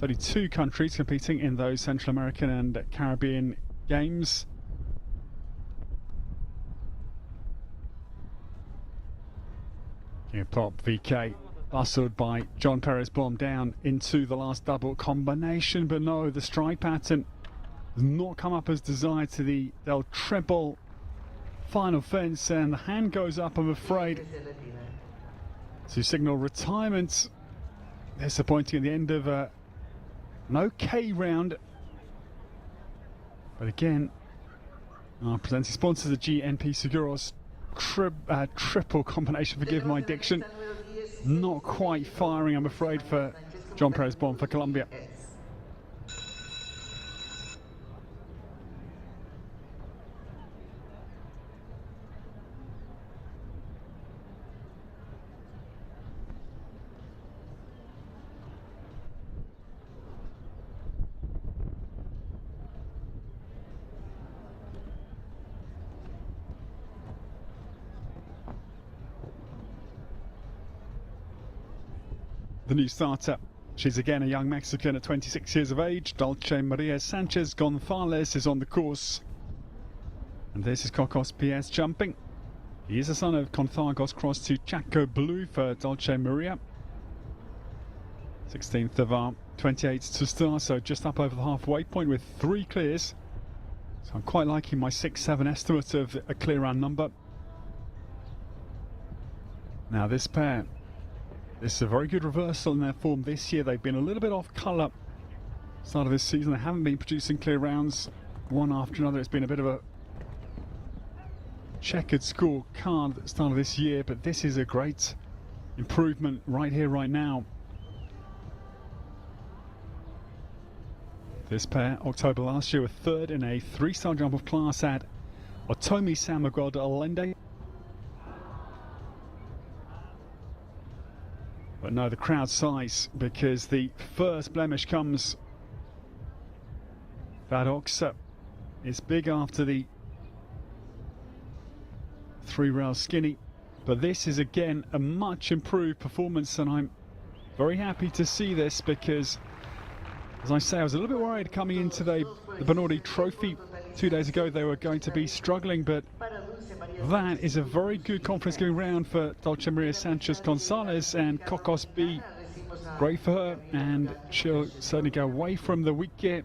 32 countries competing in those Central American and Caribbean Games. King of Pop VK bustled by John Perez Bomb down into the last double combination, but no, the stride pattern has not come up as desired to the Del Treble final fence, and the hand goes up, I'm afraid, to signal retirement. Disappointing at the end of an okay round, but again, our presenting sponsor, the GNP Seguros triple combination, forgive my diction, not quite firing, I'm afraid, for John Perez Bomb for Colombia. The new starter, she's again a young Mexican at 26 years of age. Dulce Maria Sanchez Gonzalez is on the course. And this is Cocos PS jumping. He is the son of Conthagos crossed to Chaco Blue for Dulce Maria. 16th of our 28th to start, so just up over the halfway point with 3 clears. So I'm quite liking my 6-7 estimate of a clear round number. Now this pair, this is a very good reversal in their form this year. They've been a little bit off colour start of this season. They haven't been producing clear rounds one after another. It's been a bit of a checkered score card at the start of this year, but this is a great improvement right here, right now. This pair, October last year, were 3rd in a 3-star jump of class at Otomi San Miguel de Allende. But no, the crowd size, because the first blemish comes. Vadoxa is big after the 3-rail skinny, but this is again a much improved performance, and I'm very happy to see this because, as I say, I was a little bit worried coming into the Bernardi Trophy 2 days ago they were going to be struggling, but that is a very good confidence going round for Dulce Maria Sanchez Gonzalez, and Cocos B, great for her, and she'll certainly go away from the week gear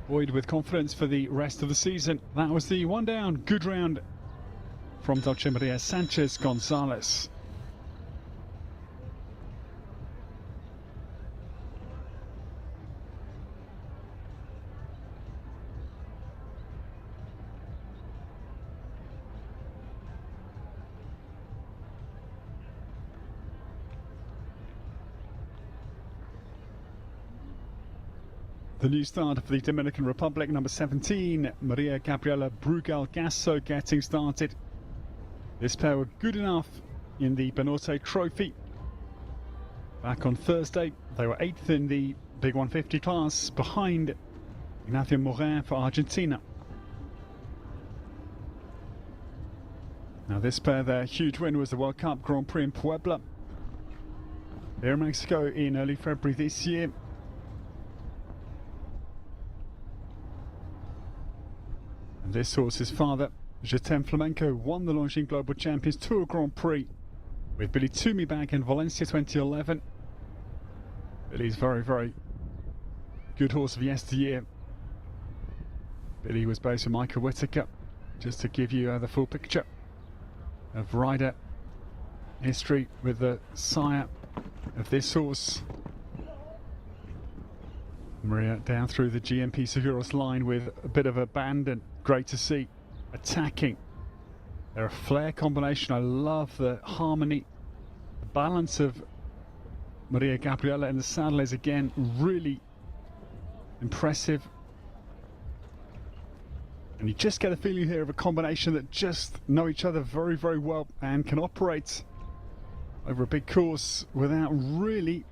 buoyed with confidence for the rest of the season. That was the one down, good round from Dulce Maria Sanchez Gonzalez. The new starter for the Dominican Republic, number 17, Maria Gabriela Brugal Gasso, getting started. This pair were good enough in the Banorte Trophy. Back on Thursday, they were 8th in the Big 150 class, behind Ignacio Moura for Argentina. Now this pair, their huge win was the World Cup Grand Prix in Puebla, here in Mexico in early February this year. And this horse's father, Jetem Flamenco, won the Longines Global Champions Tour Grand Prix with Billy Toomey back in Valencia 2011. Billy's very, very good horse of yesteryear. Billy was based with Michael Whittaker, just to give you the full picture of rider history with the sire of this horse. Maria down through the GNP Seguros line with a bit of abandon. Great to see. Attacking. They're a flair combination. I love the harmony. The balance of Maria Gabriela in the saddle is again really impressive. And you just get a feeling here of a combination that just know each other very, very well and can operate over a big course without really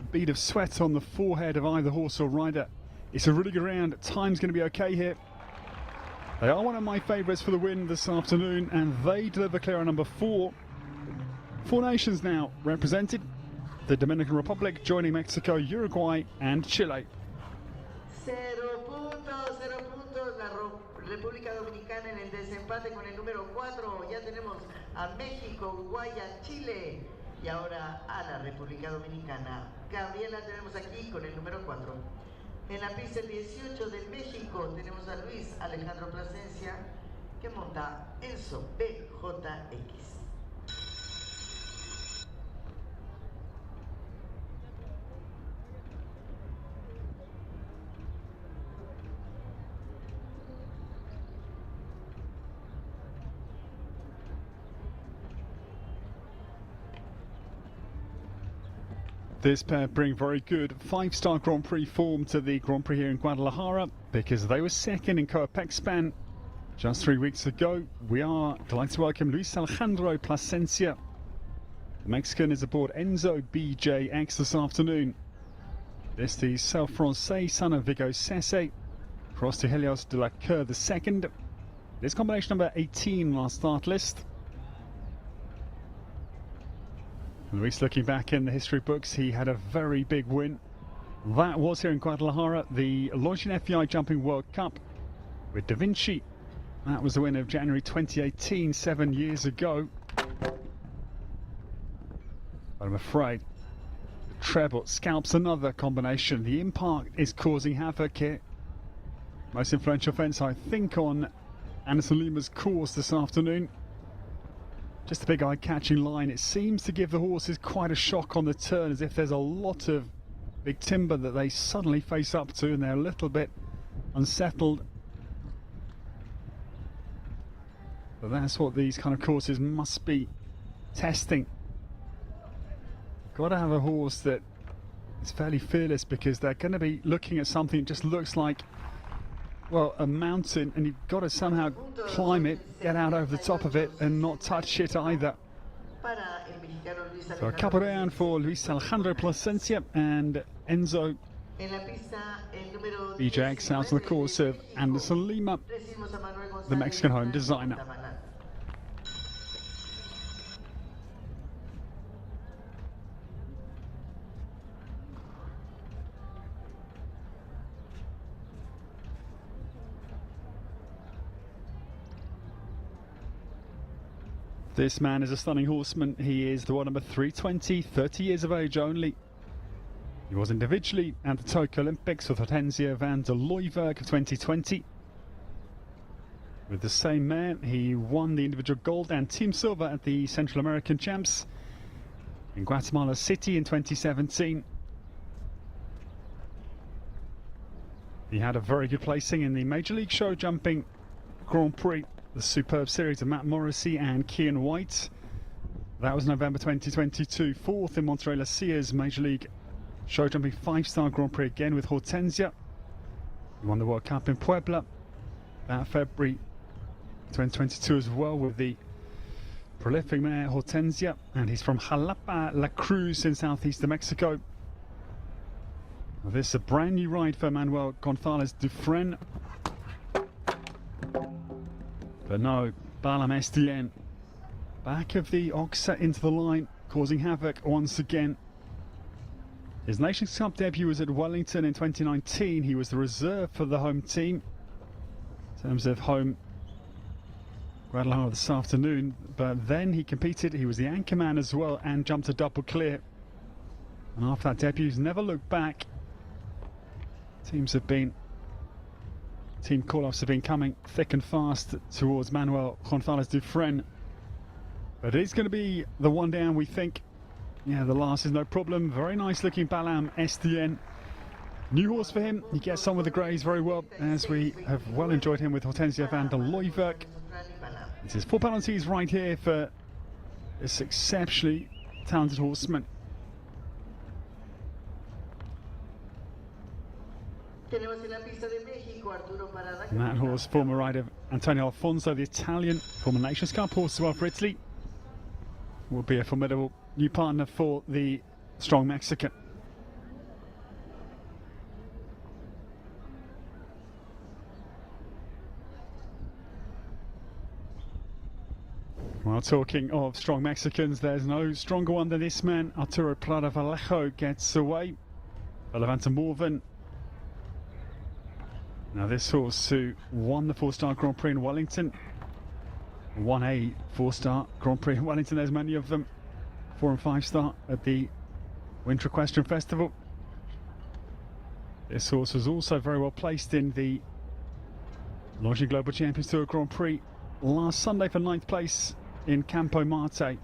a bead of sweat on the forehead of either horse or rider. It's a really good round. Time's going to be okay here. They are one of my favourites for the win this afternoon, and they deliver clear on number 4. 4 nations now represented. The Dominican Republic joining Mexico, Uruguay and Chile. 0 puntos, la República Dominicana en el desempate con el número 4. Ya tenemos a México, Uruguay, a Chile y ahora a la República Dominicana. Gabriela tenemos aquí con el número 4. En la pista el 18 de México tenemos a Luis Alejandro Plasencia que monta Enzo BJX. This pair bring very good 5-star Grand Prix form to the Grand Prix here in Guadalajara, because they were second in Coapexpan just 3 weeks ago. We are delighted to welcome Luis Alejandro Plasencia. The Mexican is aboard Enzo BJX this afternoon. This the Self-Francais, son of Vigo Sese, cross to Helios de la Cour II. This combination number 18 last start list. Luis, looking back in the history books, he had a very big win. That was here in Guadalajara, the Longines FEI Jumping World Cup with Da Vinci. That was the win of January 2018, 7 years ago. But I'm afraid the treble scalps another combination. The impact is causing havoc here. Most influential fence, I think, on Anderson Lima's course this afternoon. Just a big eye-catching line. It seems to give the horses quite a shock on the turn, as if there's a lot of big timber that they suddenly face up to, and they're a little bit unsettled. But that's what these kind of courses must be testing. Got to have a horse that is fairly fearless, because they're going to be looking at something that just looks like, well, a mountain, and you've got to somehow climb it, get out over the top of it, and not touch it either. So a couple down for Luis Alejandro Plasencia and Enzo BJX out on the course of Anderson Lima, the Mexican home designer. This man is a stunning horseman. He is the one number 320, 30 years of age only. He was individually at the Tokyo Olympics with Hortensia van der Looijerberg of 2020. With the same mare, he won the individual gold and team silver at the Central American Champs in Guatemala City in 2017. He had a very good placing in the Major League Show Jumping Grand Prix, the superb series of Matt Morrissey and Kian White. That was November 2022. 4th in Monterrey La Silla's Major League Show Jumping 5-star Grand Prix again with Hortensia. He won the World Cup in Puebla that February 2022 as well with the prolific mare Hortensia, and he's from Jalapa, La Cruz in southeast of Mexico. This is a brand new ride for Manuel Gonzalez Dufresne. But no, Balam Estienne, back of the Oxa into the line, causing havoc once again. His Nations Cup debut was at Wellington in 2019. He was the reserve for the home team. In terms of home, Guadalajara this afternoon, but then he competed. He was the anchorman as well and jumped a double clear. And after that debut, he's never looked back. Team call-offs have been coming thick and fast towards Manuel Gonzalez Dufresne. But it's going to be the one down, we think. Yeah, the last is no problem. Very nice looking Balam Estienne. New horse for him. He gets on with the greys very well, as we have well enjoyed him with Hortensia van der Looijerk. It is 4 penalties right here for this exceptionally talented horseman. And that horse, former rider Antonio Alfonso, the Italian, former Nations Cup horse as well for Italy, will be a formidable new partner for the strong Mexican. Well, talking of strong Mexicans, there's no stronger one than this man. Arturo Prada Vallejo gets away. Levanta Morvan. Now this horse who won the 4-star Grand Prix in Wellington, won a 4-star Grand Prix in Wellington, there's many of them, 4 and 5-star at the Winter Equestrian Festival. This horse was also very well placed in the Longines Global Champions Tour Grand Prix last Sunday for 9th place in Campo Marte.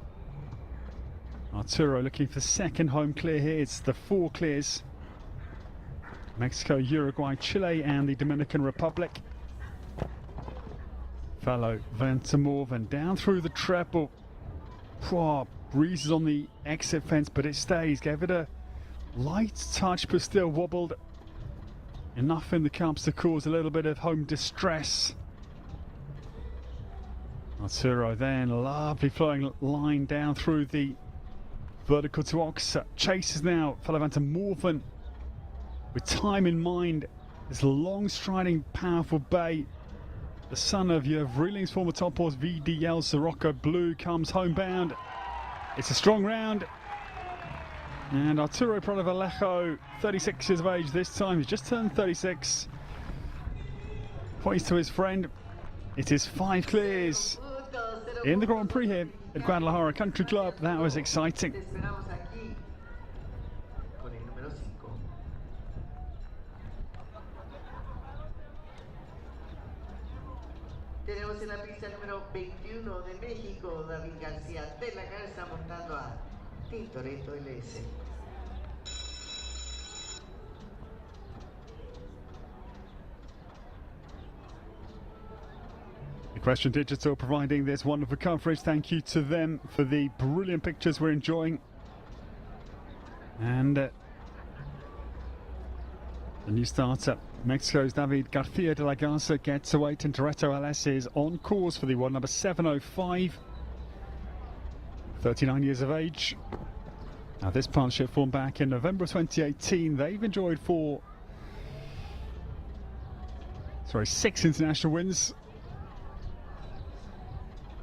Arturo looking for second home clear here. It's the 4 clears: Mexico, Uruguay, Chile and the Dominican Republic. Fellow Ventamorv and down through the treble. Breezes on the exit fence, but it stays. Gave it a light touch but still wobbled. Enough in the cups to cause a little bit of home distress. Arturo then, lovely flowing line down through the vertical to Oxa. Chases now, fellow Ventamorven. With time in mind, this long striding powerful bay, the son of Vrilling's former top horse VDL Sirocco Blue, comes homebound. It's a strong round, and Arturo Prada Vallejo, 36 years of age this time, he's just turned 36, points to his friend. It is 5 clears in the Grand Prix here at Guadalajara Country Club. That was exciting. Tenemos en la pista número 21 de México, David García de la Garza montando a Tintoretto LS. Equestrian Digital providing this wonderful coverage. Thank you to them for the brilliant pictures we're enjoying. And the new starter, Mexico's David Garcia de la Garza, gets away. Tintoretto LS is on course for the one, number 705. 39 years of age. Now this partnership formed back in November 2018. They've enjoyed 6 international wins.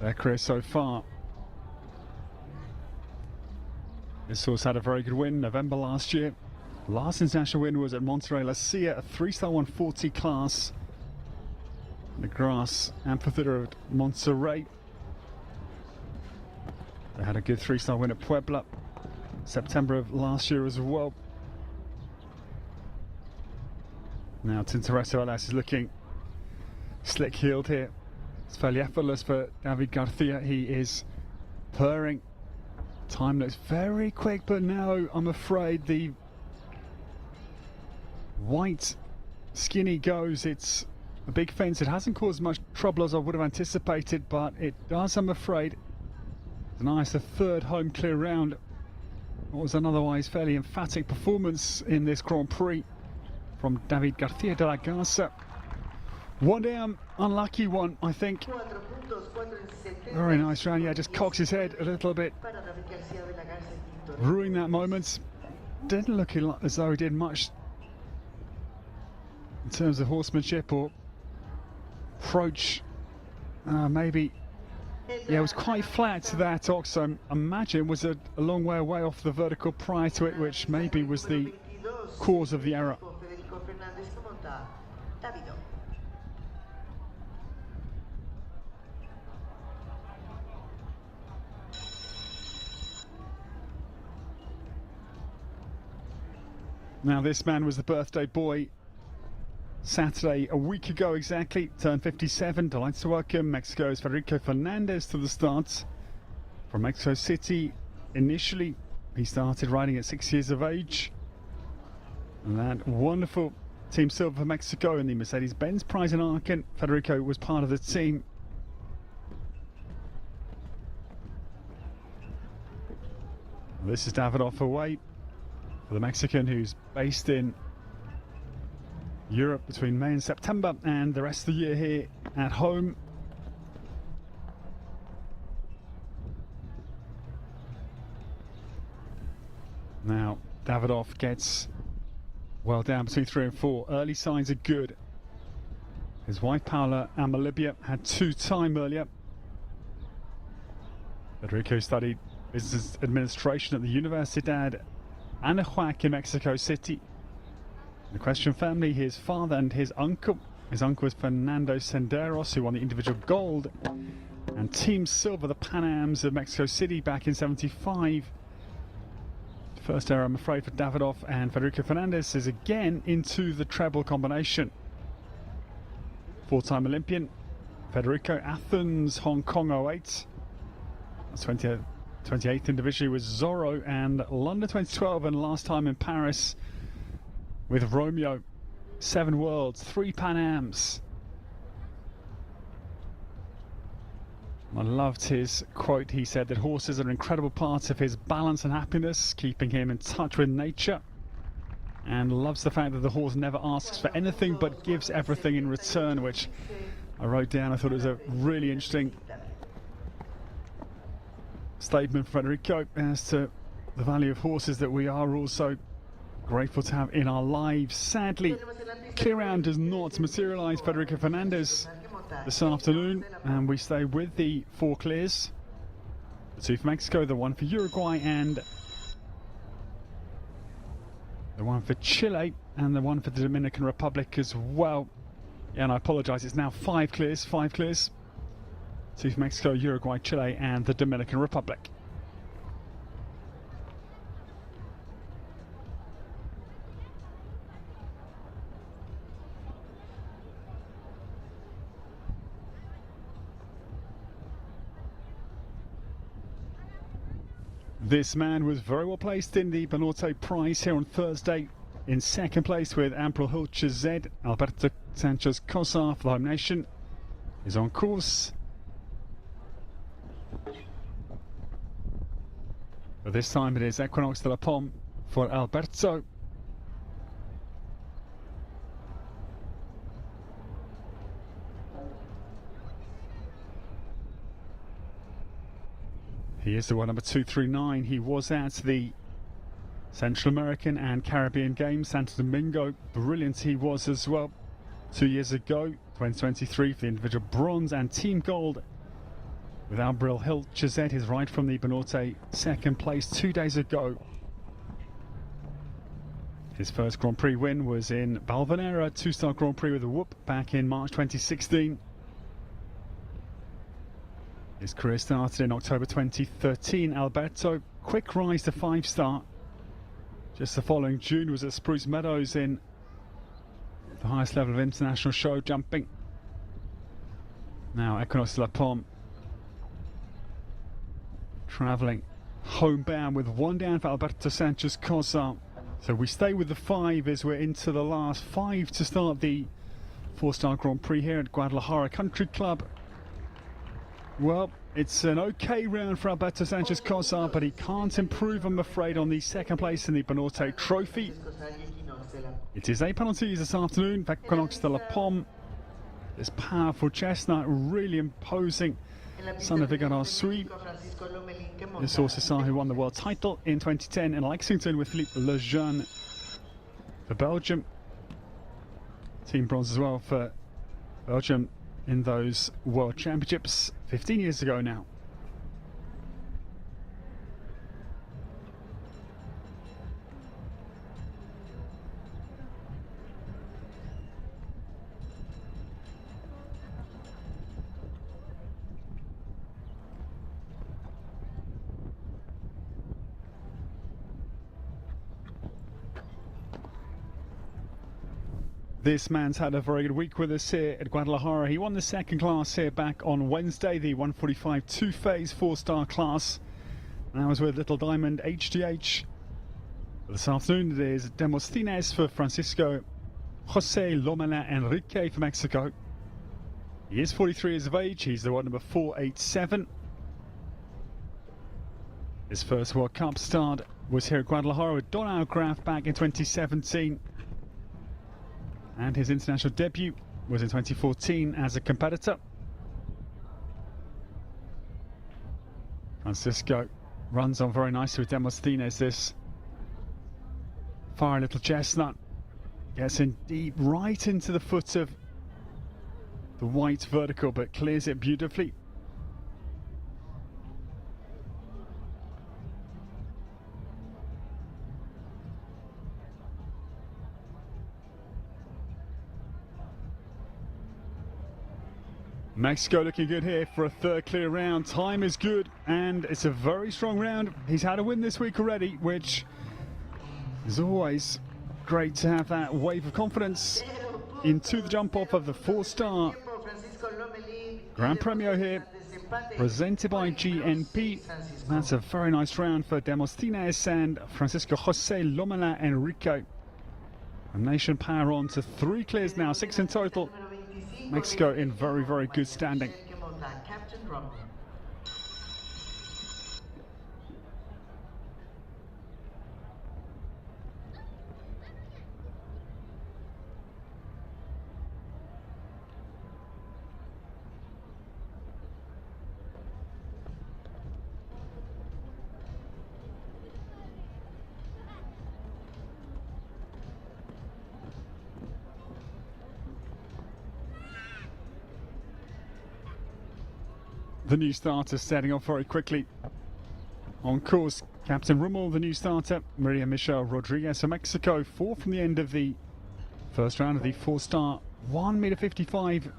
Their career so far. This horse had a very good win November last year. Last international win was at Monterrey La Silla, a 3-star 140 class. The grass amphitheater of Monterrey. They had a good 3-star win at Puebla, September of last year as well. Now Tintoretto LS is looking slick-heeled here. It's fairly effortless for David Garcia. He is purring. Time looks very quick, but now I'm afraid the white skinny goes. It's a big fence. It hasn't caused much trouble as I would have anticipated, but it does, I'm afraid, deny us a 3rd home clear round. What was an otherwise fairly emphatic performance in this Grand Prix from David Garcia de la Garza. One down, unlucky one, I think. Very nice round, yeah, just cocks his head a little bit. Ruining that moment. Didn't look as though he did much in terms of horsemanship or approach. Maybe, yeah, it was quite flat to that ox, so I imagine it was a long way away off the vertical prior to it, which maybe was the cause of the error. Now this man was the birthday boy Saturday a week ago exactly, turned 57. Delighted to welcome Mexico's Federico Fernandez to the start. From Mexico City, initially he started riding at 6 years of age. And that wonderful Team Silver for Mexico in the Mercedes-Benz Prize in Aachen. Federico was part of the team. This is Davidoff away for the Mexican, who's based in Europe between May and September, and the rest of the year here at home. Now Davidoff gets well down between 3 and 4. Early signs are good. His wife Paula Amalibia had 2 time earlier. Federico studied business administration at the Universidad Anahuac in Mexico City. The Equestrian family, his father and his uncle. His uncle is Fernando Senderos, who won the individual gold and team silver, the Pan Ams of Mexico City back in '75. First error, I'm afraid, for Davidoff, and Federico Fernandez is again into the treble combination. 4-time Olympian. Federico, Athens, Hong Kong 08. That's 28th individually with Zorro, and London 2012, and last time in Paris with Romeo. 7 worlds, 3 Pan Ams. I loved his quote. He said that horses are an incredible part of his balance and happiness, keeping him in touch with nature, and loves the fact that the horse never asks for anything but gives everything in return, which I wrote down. I thought it was a really interesting statement from Federico as to the value of horses that we are also grateful to have in our lives. Sadly, clear round does not materialise Federico Fernandez this afternoon, and we stay with the 4 clears. The 2 for Mexico, the 1 for Uruguay, and the 1 for Chile, and the 1 for the Dominican Republic as well. Yeah, and I apologise, it's now 5 clears, 5 clears. 2 for Mexico, Uruguay, Chile, and the Dominican Republic. This man was very well placed in the Banorte Prize here on Thursday. In second place with Ambril Hilcher Z, Alberto Sanchez Cosa for the home nation is on course. But this time it is Equinox de la Pomme for Alberto. He is the one, number 239. He was at the Central American and Caribbean Games, Santo Domingo. Brilliant he was as well 2 years ago, 2023, for the individual bronze and team gold with Ambril Hilcher Z, his ride from the Banorte, second place 2 days ago. His first Grand Prix win was in Balvanera, 2-star Grand Prix with a whoop back in March 2016. His career started in October 2013. Alberto, quick rise to 5-star. Just the following June was at Spruce Meadows in the highest level of international show jumping. Now Equinox de la Pomme travelling homebound with 1 down for Alberto Sanchez Cosa. So we stay with the 5 as we're into the last 5 to start the 4-star Grand Prix here at Guadalajara Country Club. Well, it's an okay round for Alberto Sanchez Cosa, but he can't improve, I'm afraid, on the second place in the Banorte Trophy. It is a penalty this afternoon for Equinox de la Pomme. This powerful chestnut, really imposing son of Vigar's sweep. This horse is who won the world title in 2010 in Lexington with Philippe Lejeune for Belgium. Team bronze as well for Belgium in those world championships 15 years ago now. This man's had a very good week with us here at Guadalajara. He won the second class here back on Wednesday, the 145 two-phase 4-star class. And that was with Little Diamond HGH. This afternoon it is Demosthenes for Francisco, Jose Lomana Enrique for Mexico. He is 43 years of age. He's the one number 487. His first World Cup start was here at Guadalajara with Don Algraf back in 2017. And his international debut was in 2014 as a competitor. Francisco runs on very nicely with Demosthenes. This fiery little chestnut gets in deep right into the foot of the white vertical, but clears it beautifully. Mexico looking good here for a third clear round. Time is good and it's a very strong round. He's had a win this week already, which is always great to have that wave of confidence into the jump off of the 4-star Gran Premio here, presented by GNP. That's a very nice round for Demosthenes and Francisco Jose Lomana Enrique. A nation power on to 3 clears now, 6 in total. Mexico in very, very good standing. The new starter setting off very quickly. On course, Captain Rummel, the new starter. Maria Michelle Rodriguez of Mexico, 4 from the end of the first round of the 4-star 1m55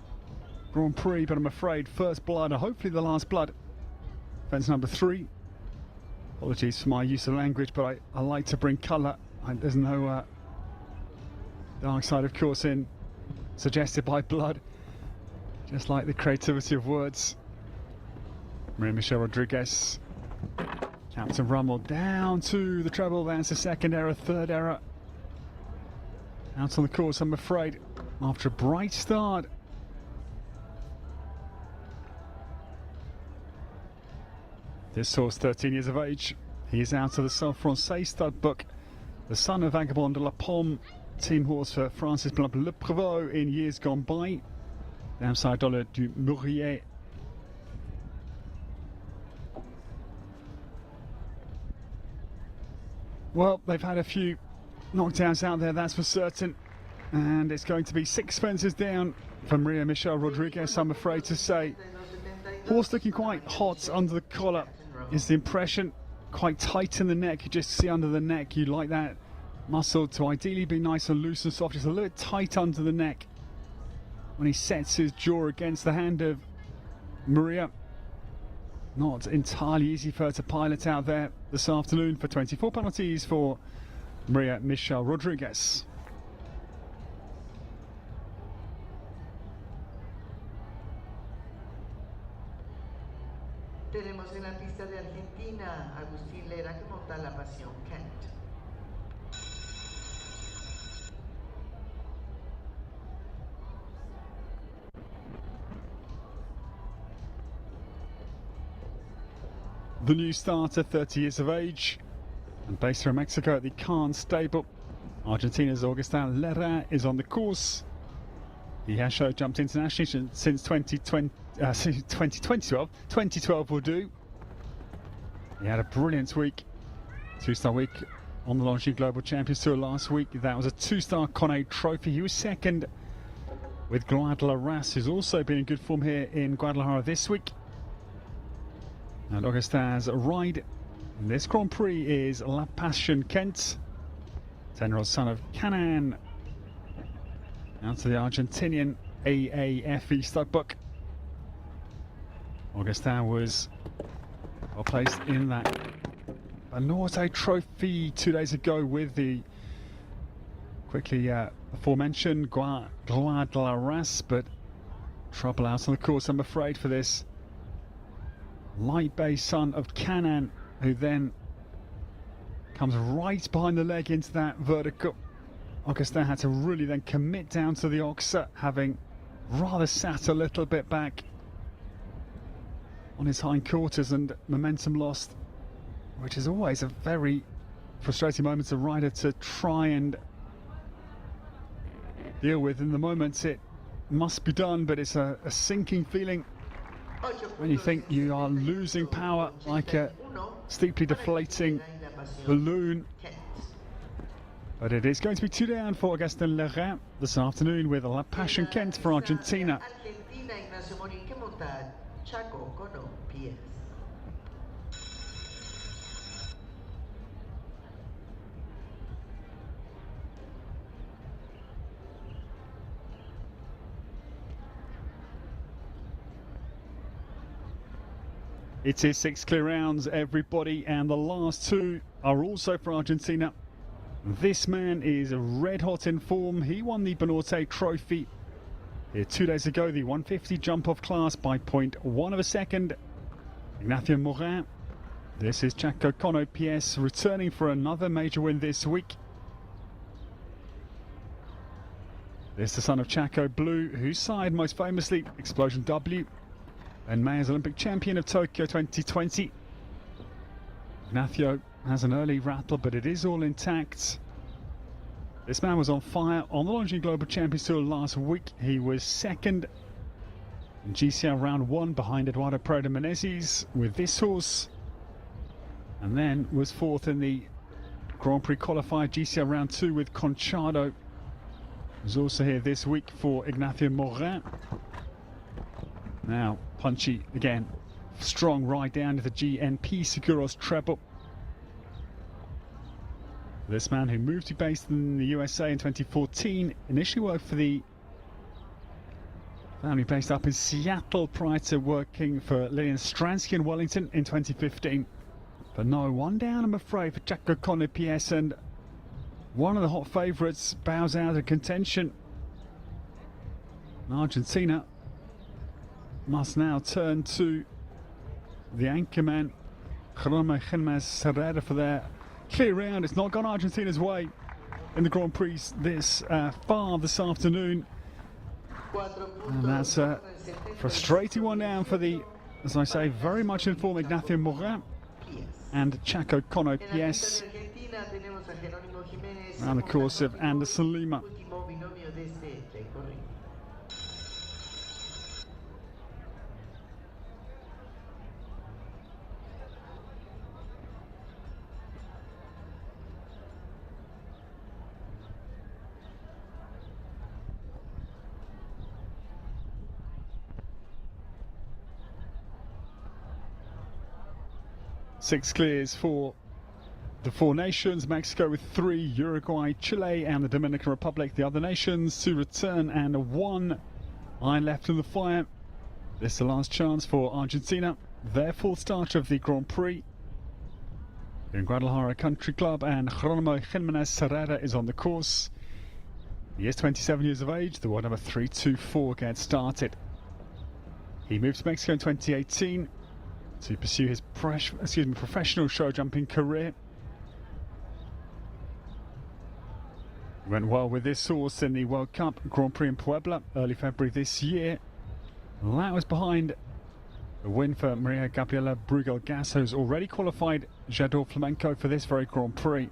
Grand Prix, but I'm afraid first blood, or hopefully the last blood. Fence number 3. Apologies for my use of language, but I like to bring colour. There's no dark side, of course, in suggested by blood. Just like the creativity of words. Maria Michelle Rodriguez, Captain Rummel down to the treble. That's a second error, third error. Out on the course, I'm afraid, after a bright start. This horse, 13 years of age. He is out of the Saint Francais stud book. The son of Vagabond de la Pomme, team horse for Francis Blanc Le Prévost in years gone by. Downside dollar du Mourier. Well, they've had a few knockdowns out there, that's for certain. And it's going to be 6 fences down for Maria Michelle Rodriguez, I'm afraid to say. Horse looking quite hot under the collar is the impression. Quite tight in the neck, you just see under the neck. You like that muscle to ideally be nice and loose and soft. Just a little bit tight under the neck when he sets his jaw against the hand of Maria. Not entirely easy for her to pilot out there this afternoon for 24 penalties for Maria Michelle Rodriguez. Tenemos en la pista de Argentina Agustín Lera que monta la Pasión Kent. The new starter, 30 years of age, and based here in Mexico at the Khan stable. Argentina's Augustin Lera is on the course. He has show jumped internationally since 2012 will do. He had a brilliant week, 2-star week on the Longines Global Champions Tour last week. That was a 2-star Connaught Trophy. He was second with Guadalajara, who's also been in good form here in Guadalajara this week. And Augustin's ride in this Grand Prix is La Passion Kent, 10-year-old son of Canan, out to the Argentinian AAFE Studbook. Augustin was well placed in that Banorte Trophy 2 days ago with the quickly aforementioned Guadalajara, but trouble out on the course, I'm afraid, for this light base son of Canan, who then comes right behind the leg into that vertical. Augustin had to really then commit down to the Oxa, having rather sat a little bit back on his hindquarters, and momentum lost, which is always a very frustrating moment for a rider to try and deal with. In the moment it must be done, but it's a sinking feeling when you think you are losing power like a steeply deflating balloon. But it is going to be 2 down for Augustin Lerin this afternoon with La Passion Kent for Argentina. It is 6 clear rounds, everybody, and the last 2 are also for Argentina. This man is red hot in form. He won the Banorte Trophy here 2 days ago, the 150 jump off class by 0.1 of a second. Ignacio Moura. This is Chaco Connaught PS returning for another major win this week. This is the son of Chaco Blue, whose side most famously Explosion W and Mayer's Olympic champion of Tokyo 2020. Ignacio has an early rattle, but it is all intact. This man was on fire on the Longines Global Champions Tour last week. He was second in GCL round 1 behind Eduardo Pereira Menezes with this horse, and then was fourth in the Grand Prix qualified GCL round 2 with Conchado. Who's also here this week for Ignacio Morin. Now punchy again, strong ride down to the GNP Seguros treble. This man, who moved to based in the USA in 2014, initially worked for the family based up in Seattle prior to working for Lillian Stransky in Wellington in 2015. But no, 1 down, I'm afraid, for Chaco Connaught PS, and one of the hot favourites bows out of contention. And Argentina must now turn to the anchorman Jerónimo Jiménez Herrera for their clear round. It's not gone Argentina's way in the Grand Prix this far this afternoon, and that's a frustrating 1 down for the, as I say, very much informed Ignacio Morin and Chaco Connaught PS around the course of Anderson Lima. Six clears for the 4 nations, Mexico with 3, Uruguay, Chile and the Dominican Republic, the other nations to return, and 1 iron left in the fire. This is the last chance for Argentina, their 4th start of the Grand Prix in Guadalajara Country Club, and Jerónimo Jiménez Herrera is on the course. He is 27 years of age, the 1 number 324 gets started. He moved to Mexico in 2018 to pursue his professional show jumping career. He went well with this horse in the World Cup Grand Prix in Puebla early February this year. And that was behind a win for Maria Gabriela Bruegel Gas, who's already qualified Jador Flamenco for this very Grand Prix.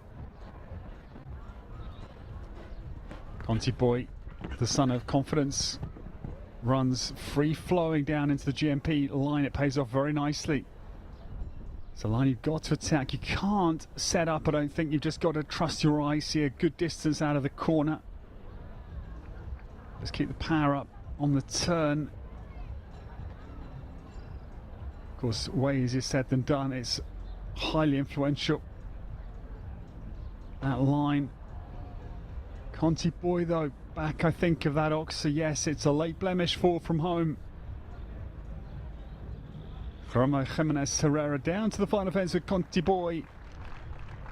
Conti Boy the son of confidence, runs free-flowing down into the GNP line. It pays off very nicely. It's a line you've got to attack. You can't set up, I don't think. You've just got to trust your eyes, see a good distance out of the corner. Just keep the power up on the turn. Of course, way easier said than done. It's highly influential, that line. Conti boy, though, back, I think, of that Oxer. Yes, it's a late blemish fall from home. From Jimenez Herrera down to the final fence with Conti boy.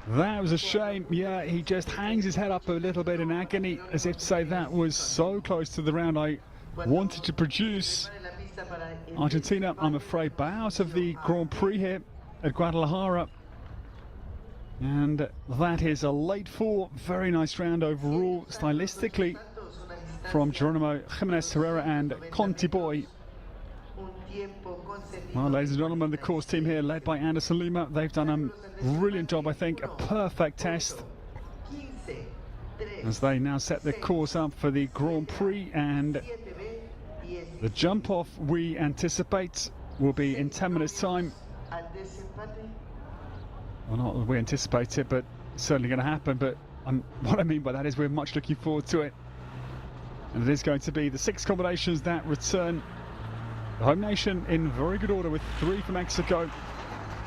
That was a shame. Yeah, he just hangs his head up a little bit in agony, as if to say that was so close to the round I wanted to produce. Argentina, I'm afraid, bow out of the Grand Prix here at Guadalajara. And that is a late fall. Very nice round overall, stylistically, from Geronimo Jimenez Herrera and Conti boy. Well, ladies and gentlemen, the course team here, led by Anderson Lima, they've done a brilliant job, I think. A perfect test, as they now set the course up for the Grand Prix. And the jump off, we anticipate, will be in 10 minutes' time. Well, not that we anticipate it, but it's certainly going to happen. But what I mean by that is we're much looking forward to it. And it is going to be the 6 combinations that return. The home nation in very good order, with 3 for Mexico.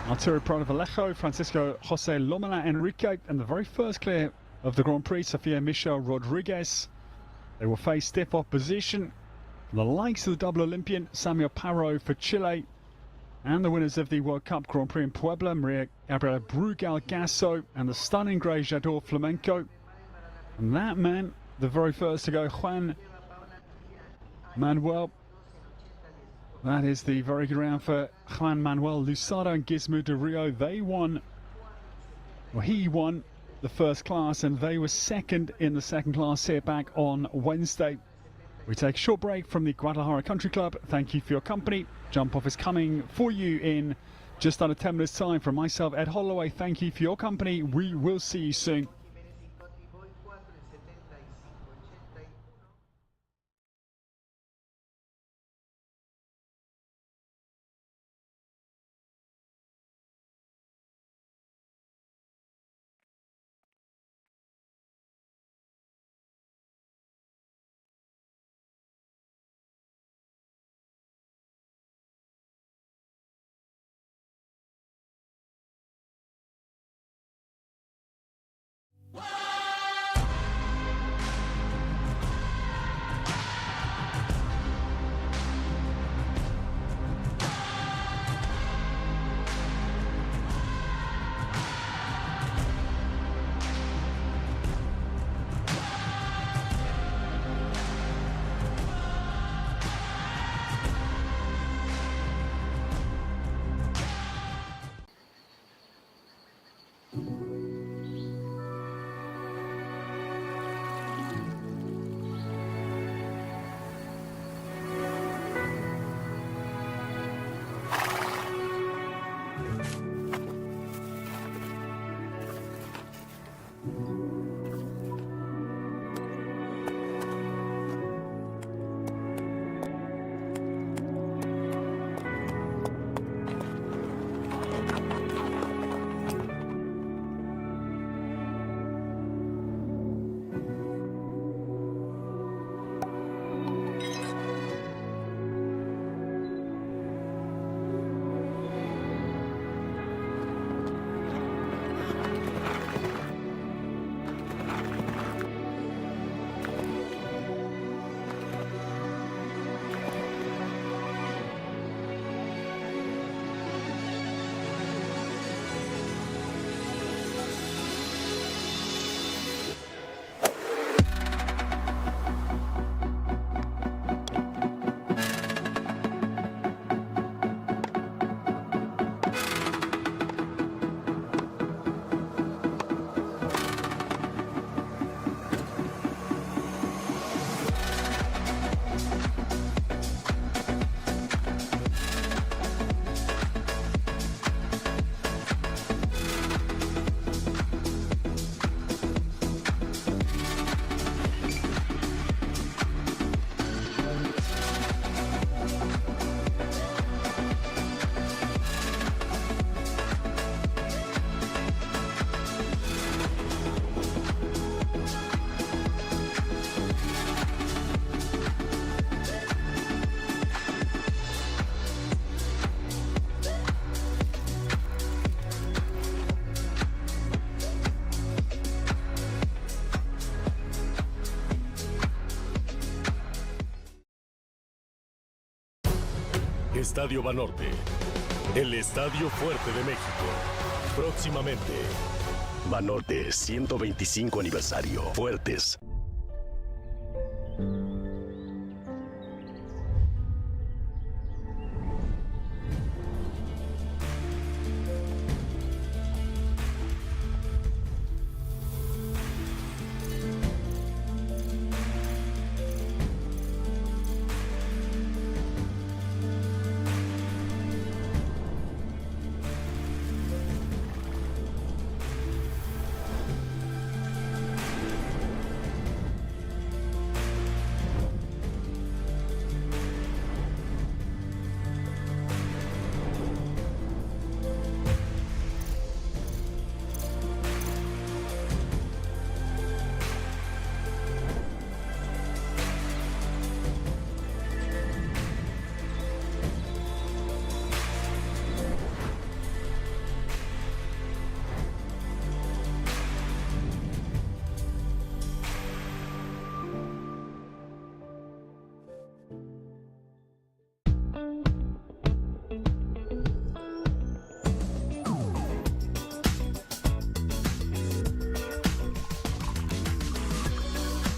Arturo Prado Vallejo, Francisco Jose Lomela Enrique, and the very first clear of the Grand Prix, Sofia Michel Rodriguez. They will face stiff opposition from the likes of the double Olympian Samuel Parro for Chile, and the winners of the World Cup Grand Prix in Puebla, Maria Gabriela Brugal Gasso, and the stunning Grey Jadot Flamenco. And that man, the very first to go, Juan Manuel. That is the very good round for Juan Manuel Lusado and Gizmo de Rio. They won, well, he won the first class, and they were second in the second class here back on Wednesday. We take a short break from the Guadalajara Country Club. Thank you for your company. Jump off is coming for you in just under 10 minutes time. From myself, Ed Holloway, thank you for your company. We will see you soon. Estadio Banorte, el estadio fuerte de México. Próximamente, Banorte 125 aniversario. Fuertes.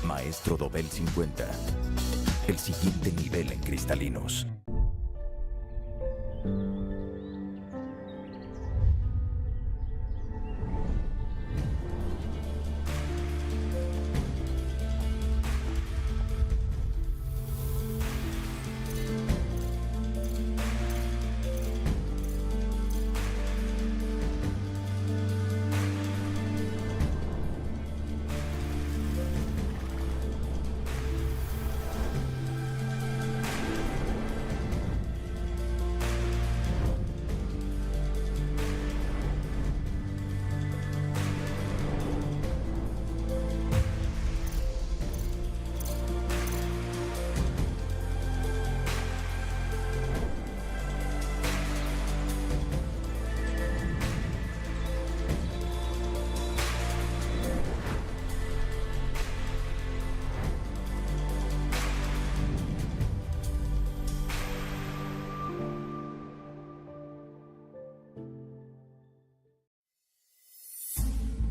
Maestro Dobel 50. El siguiente nivel en cristalinos.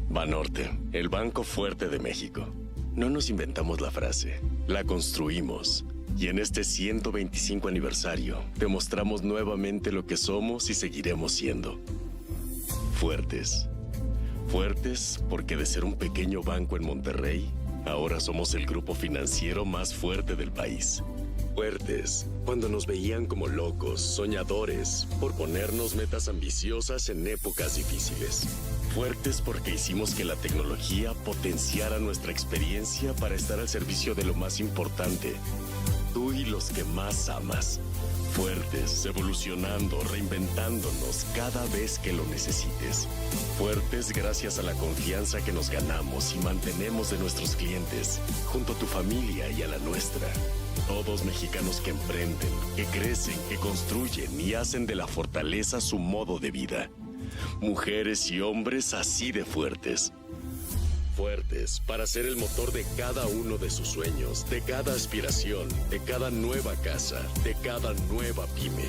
Banorte, el banco fuerte de México. No nos inventamos la frase, la construimos. Y en este 125 aniversario, demostramos nuevamente lo que somos y seguiremos siendo. Fuertes. Fuertes porque de ser un pequeño banco en Monterrey, ahora somos el grupo financiero más fuerte del país. Fuertes cuando nos veían como locos, soñadores, por ponernos metas ambiciosas en épocas difíciles. Fuertes porque hicimos que la tecnología potenciara nuestra experiencia para estar al servicio de lo más importante, tú y los que más amas. Fuertes, evolucionando, reinventándonos cada vez que lo necesites. Fuertes gracias a la confianza que nos ganamos y mantenemos de nuestros clientes, junto a tu familia y a la nuestra. Todos mexicanos que emprenden, que crecen, que construyen y hacen de la fortaleza su modo de vida. Mujeres y hombres así de fuertes. Fuertes para ser el motor de cada uno de sus sueños, de cada aspiración, de cada nueva casa, de cada nueva pyme.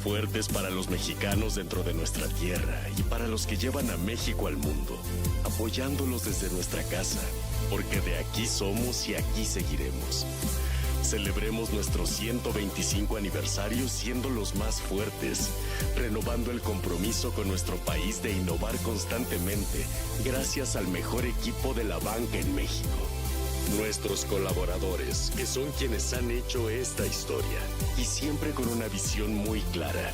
Fuertes para los mexicanos dentro de nuestra tierra y para los que llevan a México al mundo, apoyándolos desde nuestra casa, porque de aquí somos y aquí seguiremos. Celebremos nuestro 125 aniversario siendo los más fuertes, renovando el compromiso con nuestro país de innovar constantemente gracias al mejor equipo de la banca en México. Nuestros colaboradores, que son quienes han hecho esta historia, y siempre con una visión muy clara: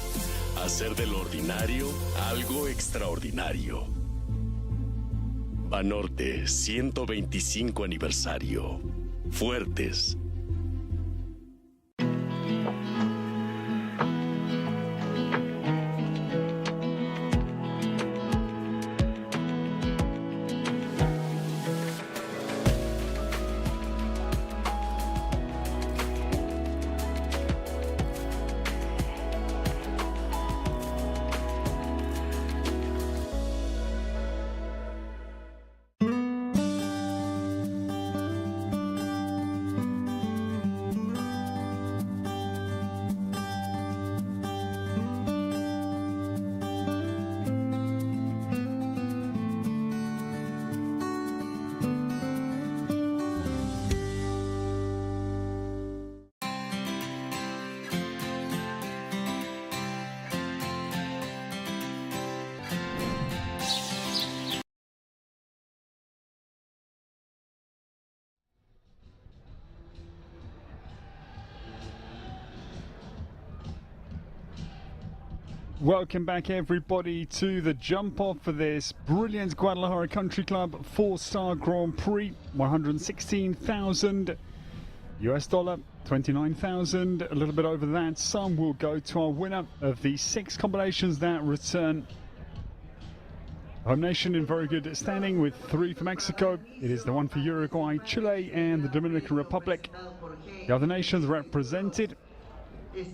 hacer de lo ordinario algo extraordinario. Banorte 125 aniversario. Fuertes. welcome back everybody to the jump off for this brilliant Guadalajara Country Club 4-star Grand Prix. 116,000 US dollar, 29,000, a little bit over that. Some will go to our winner of the 6 combinations that return. Home nation in very good standing with 3 for Mexico. It is the 1 for Uruguay, Chile and the Dominican Republic. The other nations represented. It's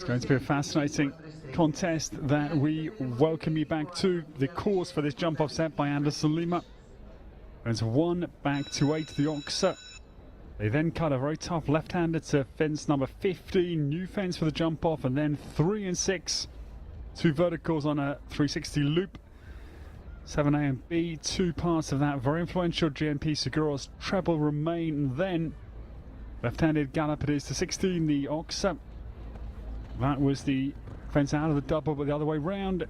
going to be a fascinating contest that we welcome you back to. The course for this jump off set by Anderson Lima. It's 1 back to 8 the Oxa. They then cut a very tough left-hander to fence number 15, new fence for the jump off, and then 3 and 6. 2 verticals on a 360 loop. 7A and B, 2 parts of that very influential GNP Seguros treble remain. Then left-handed gallop it is to 16, the Oxa. That was the fence out of the double, but the other way round.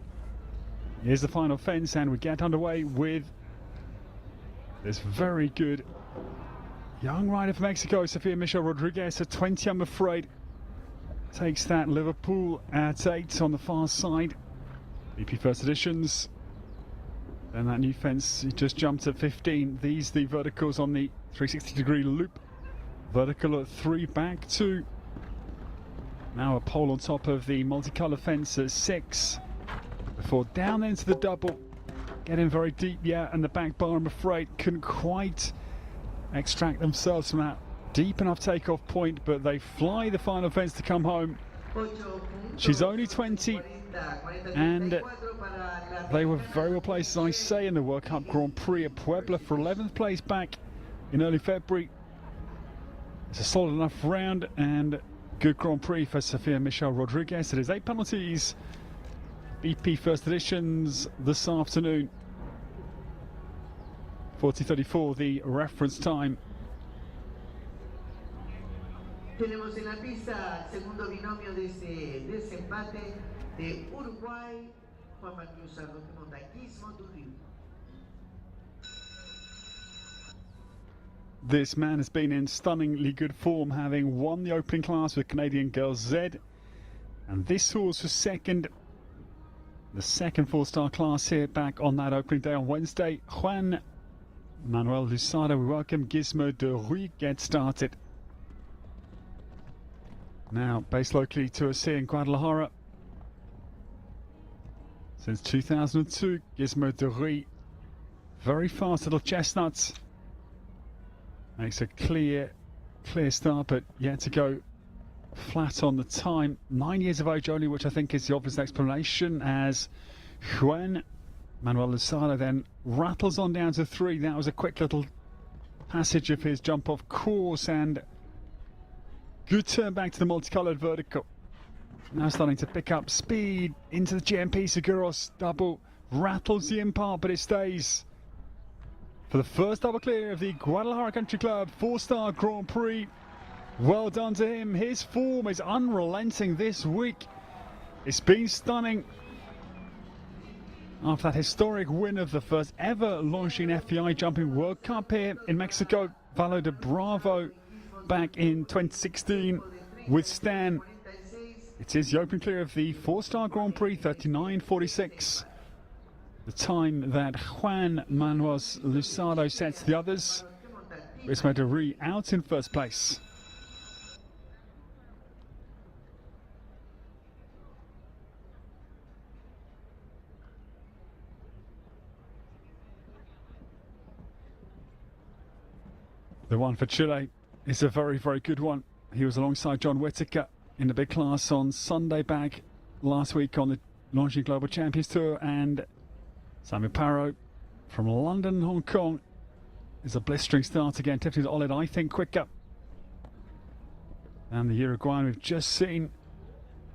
Here's the final fence, and we get underway with this very good young rider from Mexico, Sofia Michelle Rodriguez, at 20, I'm afraid. Takes that Liverpool at 8 on the far side. BP First Editions. Then that new fence, he just jumped at 15. These the verticals on the 360-degree loop. Vertical at 3, back 2. Now a pole on top of the multicolour fence at 6. Before down into the double. Getting very deep, yeah, and the back bar, I'm afraid, couldn't quite extract themselves from that deep enough takeoff point, but they fly the final fence to come home. She's only 20, and they were very well placed, as I say, in the World Cup Grand Prix at Puebla for 11th place back in early February. It's a solid enough round and good Grand Prix for Sofia Michelle Rodriguez. It is 8 penalties. BP First Editions this afternoon. 40:34 the reference time. Tenemos en la pista segundo binomio de ese desempate de Uruguay, Juan Manuel Montaquismo do Rio. This man has been in stunningly good form, having won the opening class with Canadian Girl Z, and this horse was second. The second 4-star class here back on that opening day on Wednesday. Juan Manuel Lusada, we welcome Gizmo de Rui get started. Now, based locally to us here in Guadalajara. Since 2002, Gizmo de Rui, very fast little chestnut. Makes a clear start, but yet to go flat on the time. 9 years of age only, which I think is the obvious explanation, as Juan Manuel Lusada then rattles on down to 3. That was a quick little passage of his jump off course, and good turn back to the multicoloured vertical. Now starting to pick up speed into the GNP Seguros double. Rattles the impart, but it stays. For the first double clear of the Guadalajara Country Club 4-star Grand Prix. Well done to him. His form is unrelenting this week. It's been stunning. After that historic win of the first ever Longines FEI Jumping World Cup here in Mexico, Valo de Bravo back in 2016 with Stan. It is the open clear of the 4-star Grand Prix, 39:46. The time that Juan Manuel Lusada sets the others. Gizmo de Rui out in first place. The one for Chile is a very, very good one. He was alongside John Whittaker in the big class on Sunday back last week on the Longines Global Champions Tour, and Samuel Parro from London, Hong Kong is a blistering start again. Tiffany's Oled, I think, quicker. And the Uruguayan we've just seen.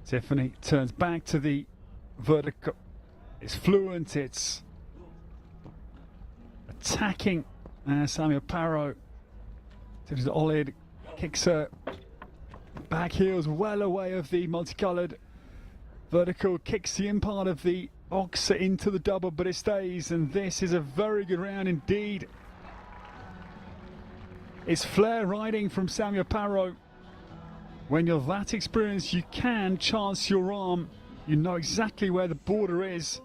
Tiffany turns back to the vertical. It's fluent, it's attacking. Samuel Parro. Tiffany's Oled kicks her back heels well away of the multicoloured vertical, kicks the in part of the Oxa into the double, but it stays, and this is a very good round indeed. It's flair riding from Samuel Parro. when you're that experienced, you can chance your arm. You know exactly where the border is.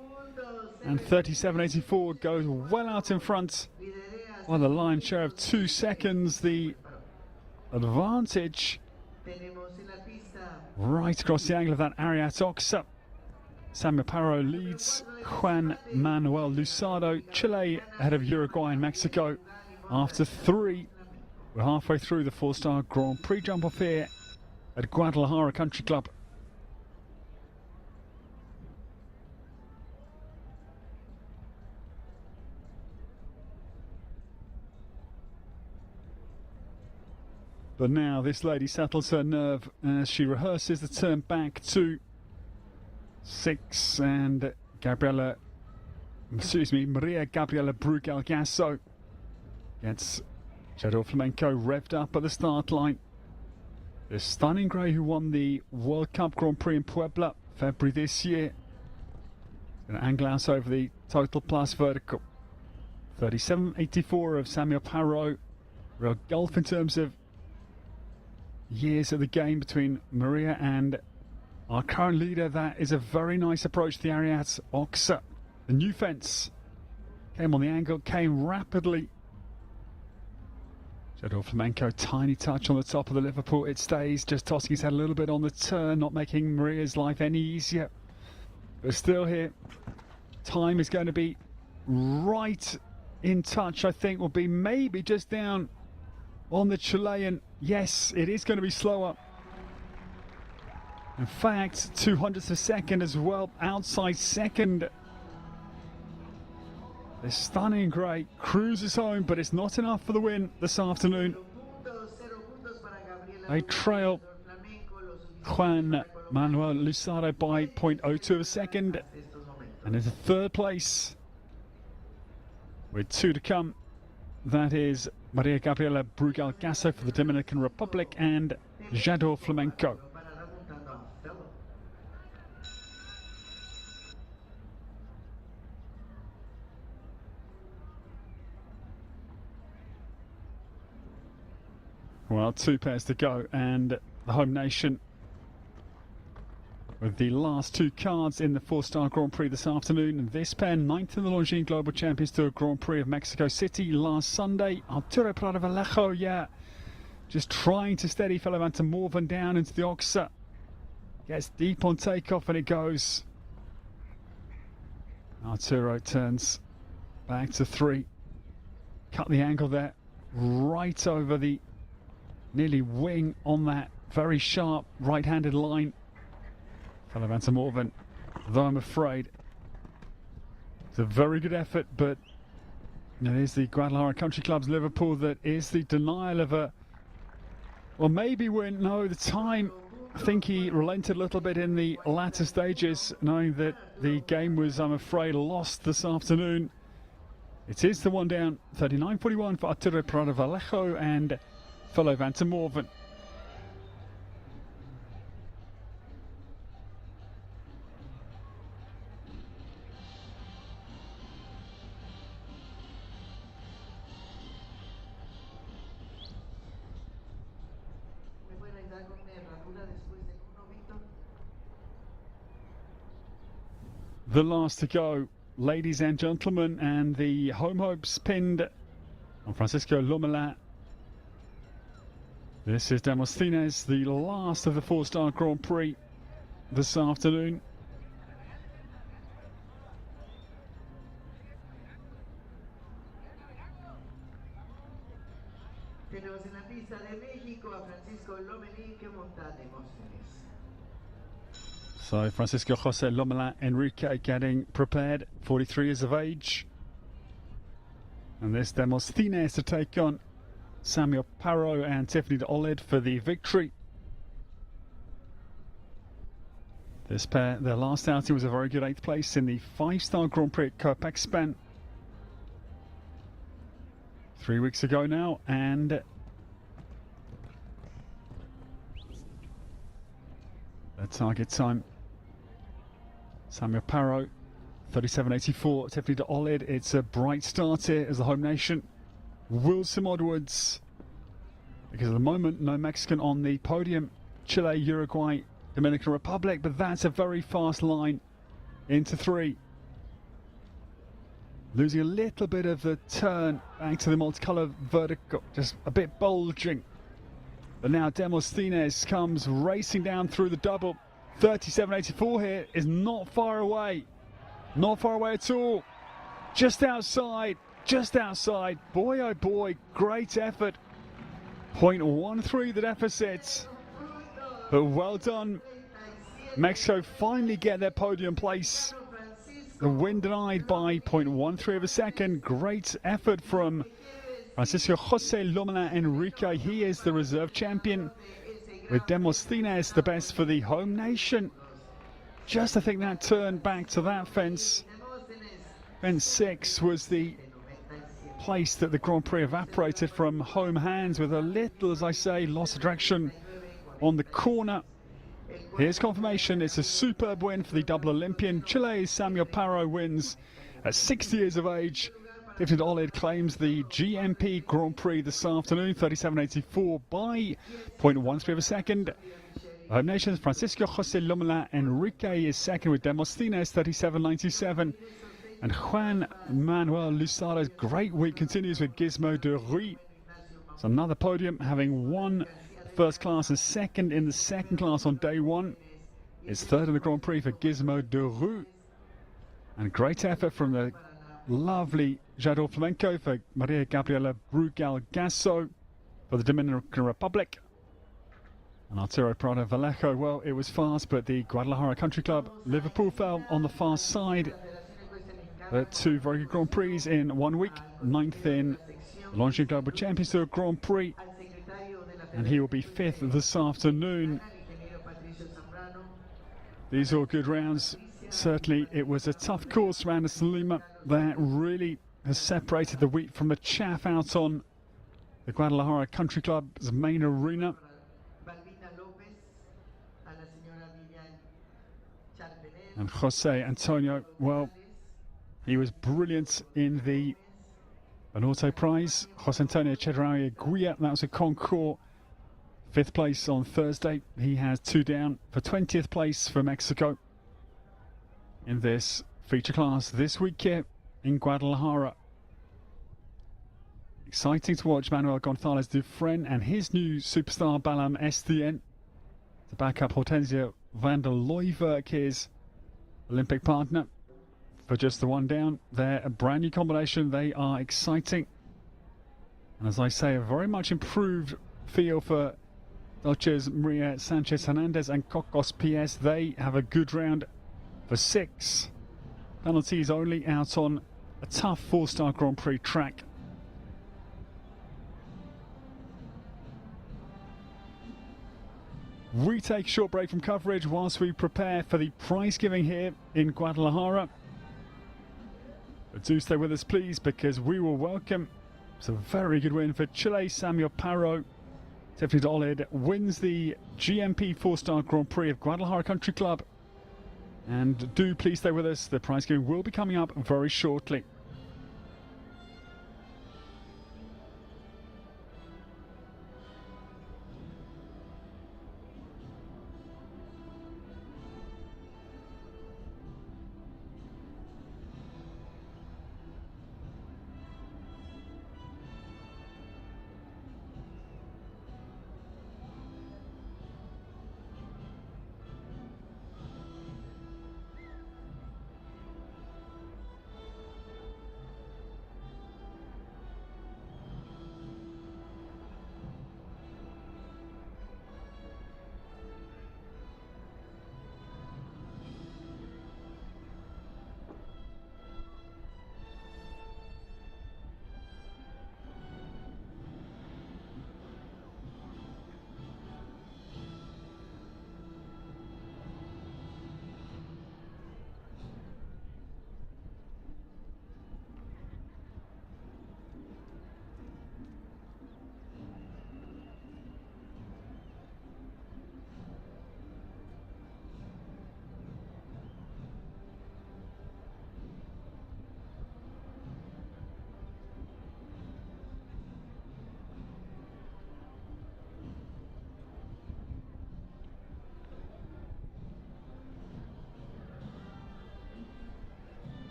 And 37.84 goes well out in front. Well, the lion's share of 2 seconds, the advantage right across the angle of that Ariat Oxa. Samuel Parro leads Juan Manuel Luzardo. Chile ahead of Uruguay and Mexico after 3. We're halfway through the 4-star Grand Prix jump off here at Guadalajara Country Club. But now this lady settles her nerve as she rehearses the turn back to 6, and Maria Gabriela Brugal Gasso gets Jador Flamenco revved up at the start line. The stunning grey who won the World Cup Grand Prix in Puebla February this year. Going to angle out over the total plus vertical. 37.84 of Samuel Parro. Real gulf in terms of years of the game between Maria and our current leader. That is a very nice approach to the Ariat Oxa. The new fence came on the angle, came rapidly. Jador Flamenco, tiny touch on the top of the Liverpool. It stays, just tossing his head a little bit on the turn, not making Maria's life any easier. But still here, time is going to be right in touch. I think will be maybe just down on the Chilean. Yes, it is going to be slower. In fact, 200ths of a second as well, outside second. The stunning grey cruises home, but it's not enough for the win this afternoon. They trail Juan Manuel Luzardo by 0.02 of a second. And in the third place, with 2 to come, that is Maria Gabriela Brugal Gasso for the Dominican Republic and Jador Flamenco. Well, 2 pairs to go, and the home nation with the last 2 cards in the 4-star Grand Prix this afternoon. And this pair, 9th in the Longines Global Champions Tour Grand Prix of Mexico City last Sunday. Arturo Prado Vallejo, yeah, just trying to steady fellow Van Morven down into the Oxa. Gets deep on takeoff and it goes. Arturo turns back to 3. Cut the angle there, right over the nearly wing on that very sharp right-handed line. Fellow Van Morven, though I'm afraid it's a very good effort, but it is the Guadalajara Country Club's Liverpool that is the denial of a, well, maybe win. No, the time, I think he relented a little bit in the latter stages, knowing that the game was, I'm afraid, lost this afternoon. It is the one down, 39.41 for Arturo Prado Vallejo and fellow Van Morven. The last to go, ladies and gentlemen, and the home hopes pinned on Francisco Lomelin. This is Demosthenes, the last of the 4-star Grand Prix this afternoon. Tenemos en la pista de México a Francisco Lomelin que monta Demóstenes. So Francisco José Lomelin Enrique getting prepared, 43 years of age. And this Demosthenes to take on Samuel Parro and Tiffany de Olid for the victory. This pair, their last outing was a very good 8th place in the 5-star Grand Prix at Copaxpan 3 weeks ago now, and their target time, Samuel Parro 37.84, Tiffany de Olid. It's a bright start here as the home nation will some onwards, because at the moment no Mexican on the podium. Chile, Uruguay, Dominican Republic, but that's a very fast line into 3. Losing a little bit of the turn back to the multicolour vertical, just a bit bulging. But now Demosthenes comes racing down through the double. 37.84 here is not far away. Not far away at all. Just outside, just outside. Boy, oh boy, great effort. 0.13 the deficit. But well done. Mexico finally get their podium place. The win denied by 0.13 of a second. Great effort from Francisco José Lomela Enrique. He is the reserve champion, with Demosthenes the best for the home nation. Just I think that turn back to that fence. Fence 6 was the place that the Grand Prix evaporated from home hands, with a little, as I say, loss of direction on the corner. Here's confirmation. It's a superb win for the double Olympian. Chile's Samuel Parro wins at 60 years of age. David Olid claims the GNP Grand Prix this afternoon, 37.84 by 0.13 of a second. Home nations, Francisco José Lomela Enrique is second with Demosthenes, 37.97. And Juan Manuel Luzaro's great week continues with Gizmo de Rui. It's another podium, having won first class and second in the second class on day 1. It's third in the Grand Prix for Gizmo de Rui. And great effort from the lovely Jador Flamenco for Maria Gabriela Brugal Gasso for the Dominican Republic. And Arturo Prado Vallejo, well, it was fast, but the Guadalajara Country Club Liverpool fell on the far side. But 2 very good Grand Prix in 1 week. 9th in the Longines Global Champions Tour Grand Prix. And he will be 5th this afternoon. These are all good rounds. Certainly it was a tough course around Anderson Lima that really has separated the wheat from the chaff out on the Guadalajara Country Club's main arena. And Jose Antonio, well, he was brilliant in the Auto Prize. Jose Antonio Chedraui Guia, that was a Concours. 5th place on Thursday. He has 2 down for 20th place for Mexico in this feature class this week here in Guadalajara. Exciting to watch Manuel Gonzalez Dufresne and his new superstar Balam Estienne to back up Hortensia van der Looijerk, his Olympic partner, for just the 1 down. They're a brand new combination. They are exciting. And as I say, a very much improved feel for Dolces Maria Sanchez Hernandez and Cocos PS. They have a good round for 6. Penalties only out on a tough 4-star Grand Prix track. We take a short break from coverage whilst we prepare for the prize giving here in Guadalajara. But do stay with us, please, because we will welcome. It's a very good win for Chile. Samuel Parro. David Olid wins the GNP 4-star Grand Prix of Guadalajara Country Club. And do please stay with us. The prize giving will be coming up very shortly.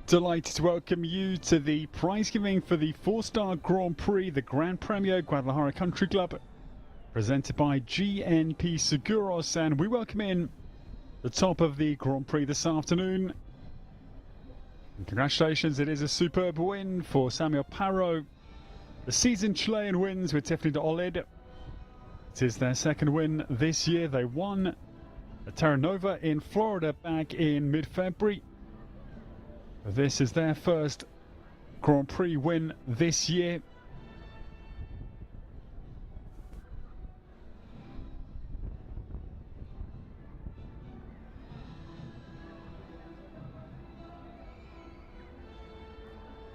Delighted to welcome you to the prize giving for the 4-star Grand Prix, the Gran Premio Guadalajara Country Club, presented by GNP Seguros, and we welcome in the top of the Grand Prix this afternoon. And congratulations, it is a superb win for Samuel Parro. The seasoned Chilean wins with Tiffany de Olid. It is their second win this year. They won at Terra Nova in Florida back in mid-February. This is their first Grand Prix win this year.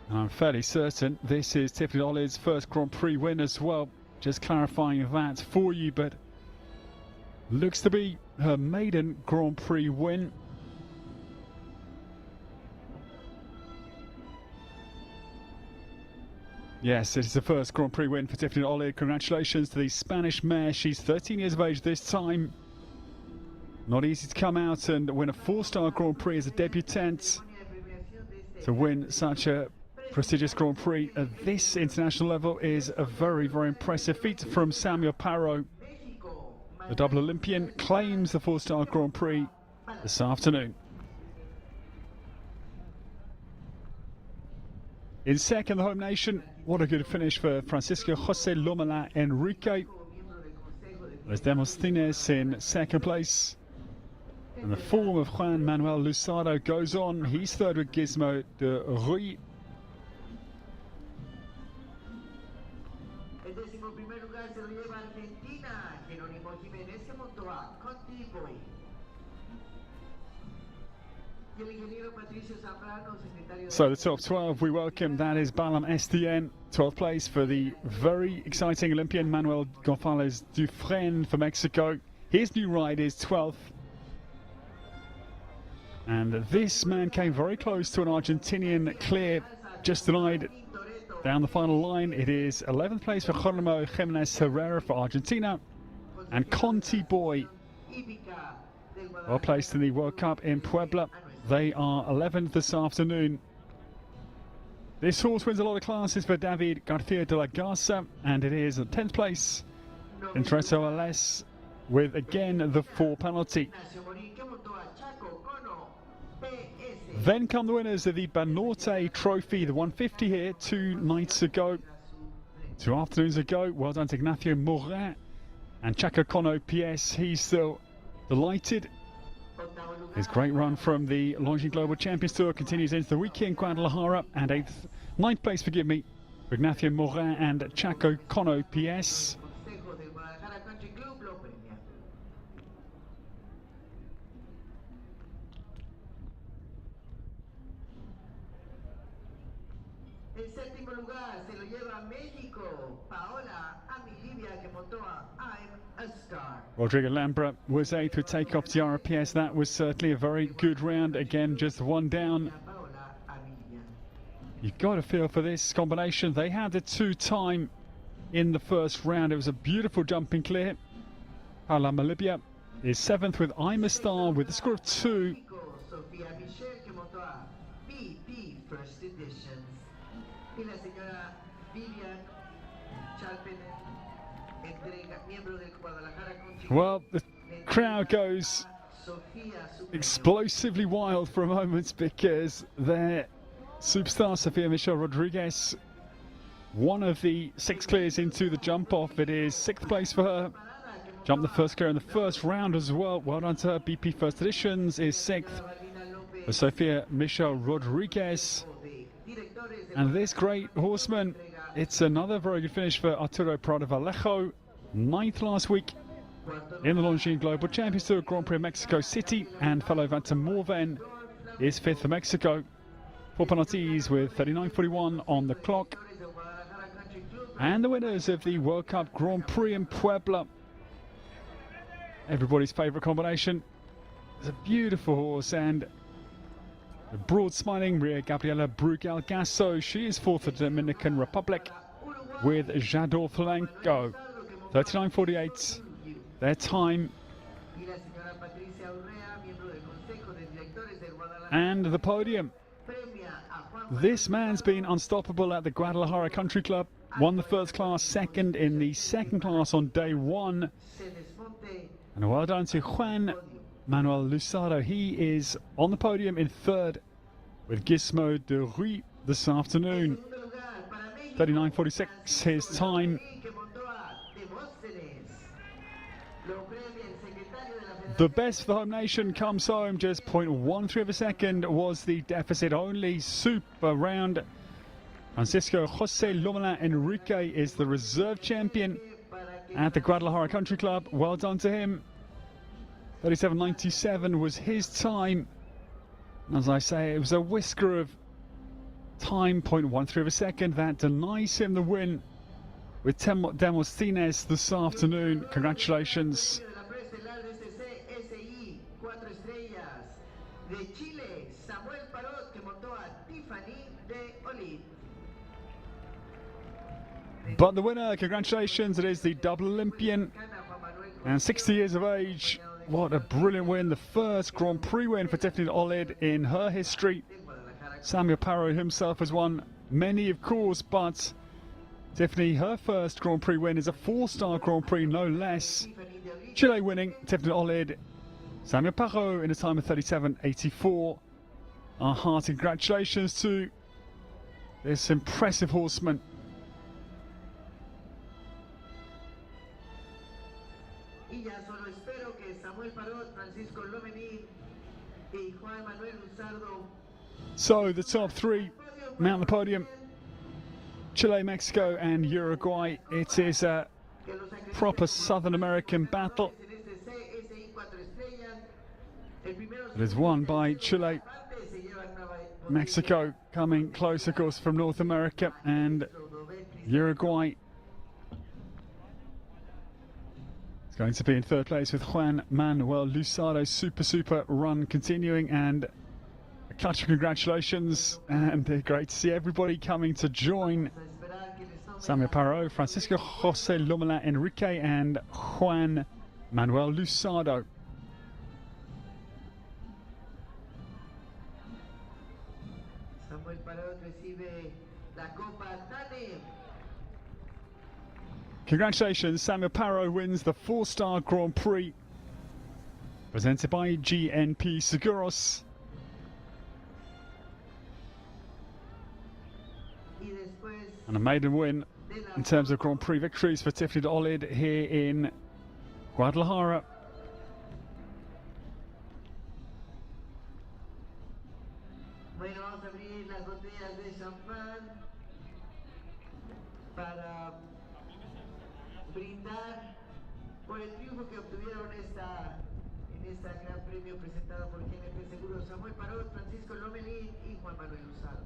And I'm fairly certain this is Tiffany Olid's first Grand Prix win as well. Just clarifying that for you, but looks to be her maiden Grand Prix win. Yes, it is the first Grand Prix win for Tiffany Olid. Congratulations to the Spanish mare. She's 13 years of age this time. Not easy to come out and win a 4-star Grand Prix as a debutant. To win such a prestigious Grand Prix at this international level is a very, very impressive feat from Samuel Parro. The double Olympian claims the 4-star Grand Prix this afternoon. In second, the home nation. What a good finish for Francisco José Lomala Enrique. There's Demosthenes in second place. And the form of Juan Manuel Luzardo goes on. He's third with Gizmo de Ruy. So the top 12 we welcome, that is Balam Estien, 12th place for the very exciting Olympian Manuel González Dufresne for Mexico. His new ride is 12th. And this man came very close to an Argentinian clear, just denied down the final line. It is 11th place for Jerónimo Jiménez Herrera for Argentina. And Conti Boy, well placed in the World Cup in Puebla. They are 11th this afternoon. This horse wins a lot of classes for David Garcia de la Garza, and it is at 10th place in Treso LS with again the 4 penalty. Then come the winners of the Banorte Trophy, the 150 here 2 nights ago, 2 afternoons ago. Well done to Ignacio Moura and Chaco Cono PS. He's still delighted. His great run from the Longines Global Champions Tour continues into the weekend in Guadalajara, and 9th place, forgive me, for Ignacio Morin and Chaco Cono PS. Rodrigo Lambra was 8th with Takeoff Tiara PS. That was certainly a very good round. Again, just one down. You've got a feel for this combination. They had a 2-time in the first round. It was a beautiful jumping clear. Paula Malibia is 7th with I'm a Star with a score of 2. Well, the crowd goes explosively wild for a moment because their superstar Sofia Michelle Rodriguez, one of the 6 clears into the jump off. It is 6th place for her. Jumped the first clear in the first round as well. Well done to her. BP First Editions is 6th for Sofia Michelle Rodriguez. And this great horseman, it's another very good finish for Arturo Prado Vallejo. 9th last week in the Longines Global Champions Tour Grand Prix of Mexico City, and fellow Vanta Morven is 5th for Mexico. 4 penalties with 39.41 on the clock. And the winners of the World Cup Grand Prix in Puebla. Everybody's favourite combination. It's a beautiful horse, and the broad smiling Maria Gabriela Brugal Gasso. She is 4th for the Dominican Republic with Jador Flanco. 39.48. Their time. And the podium. This man's been unstoppable at the Guadalajara Country Club. Won the first class, second in the second class on day one. And well done to Juan Manuel Luzardo. He is on the podium in third with Gizmo de Rui this afternoon. 39.46 his time. The best for the home nation comes home. Just 0.13 of a second was the deficit. Only super round. Francisco Jose Lomela Enrique is the reserve champion at the Guadalajara Country Club. Well done to him. 37.97 was his time. As I say, it was a whisker of time, 0.13 of a second. That denies him the win with Demosthenes this afternoon. Congratulations. But the winner, congratulations, it is the double Olympian and 60 years of age. What a brilliant win. The first Grand Prix win for Tiffany Olid in her history. Samuel Parro himself has won many, of course, but Tiffany, her first Grand Prix win is a 4-star Grand Prix, no less. Chile winning, Tiffany Olid, Samuel Parro in a time of 37.84. Our hearty congratulations to this impressive horseman. So the top three mount the podium. Chile, Mexico and Uruguay. It is a proper Southern American battle. It is won by Chile. Mexico coming close, of course, from North America, and Uruguay is going to be in third place with Juan Manuel Luzardo. Super run continuing, and a clutch of congratulations, and great to see everybody coming to join Samuel Parro, Francisco Jose Lomela Enrique and Juan Manuel Luzardo. Congratulations, Samuel Parro wins the 4-star Grand Prix presented by GNP Seguros. And a maiden win in terms of Grand Prix victories for Tiffany Olid here in Guadalajara. Bueno, vamos a abrir las botellas de champán para brindar por el triunfo que obtuvieron en esta Gran Premio presentado por GNP Seguros, Samuel Parot, Francisco Lomelín y Juan Manuel Luzardo.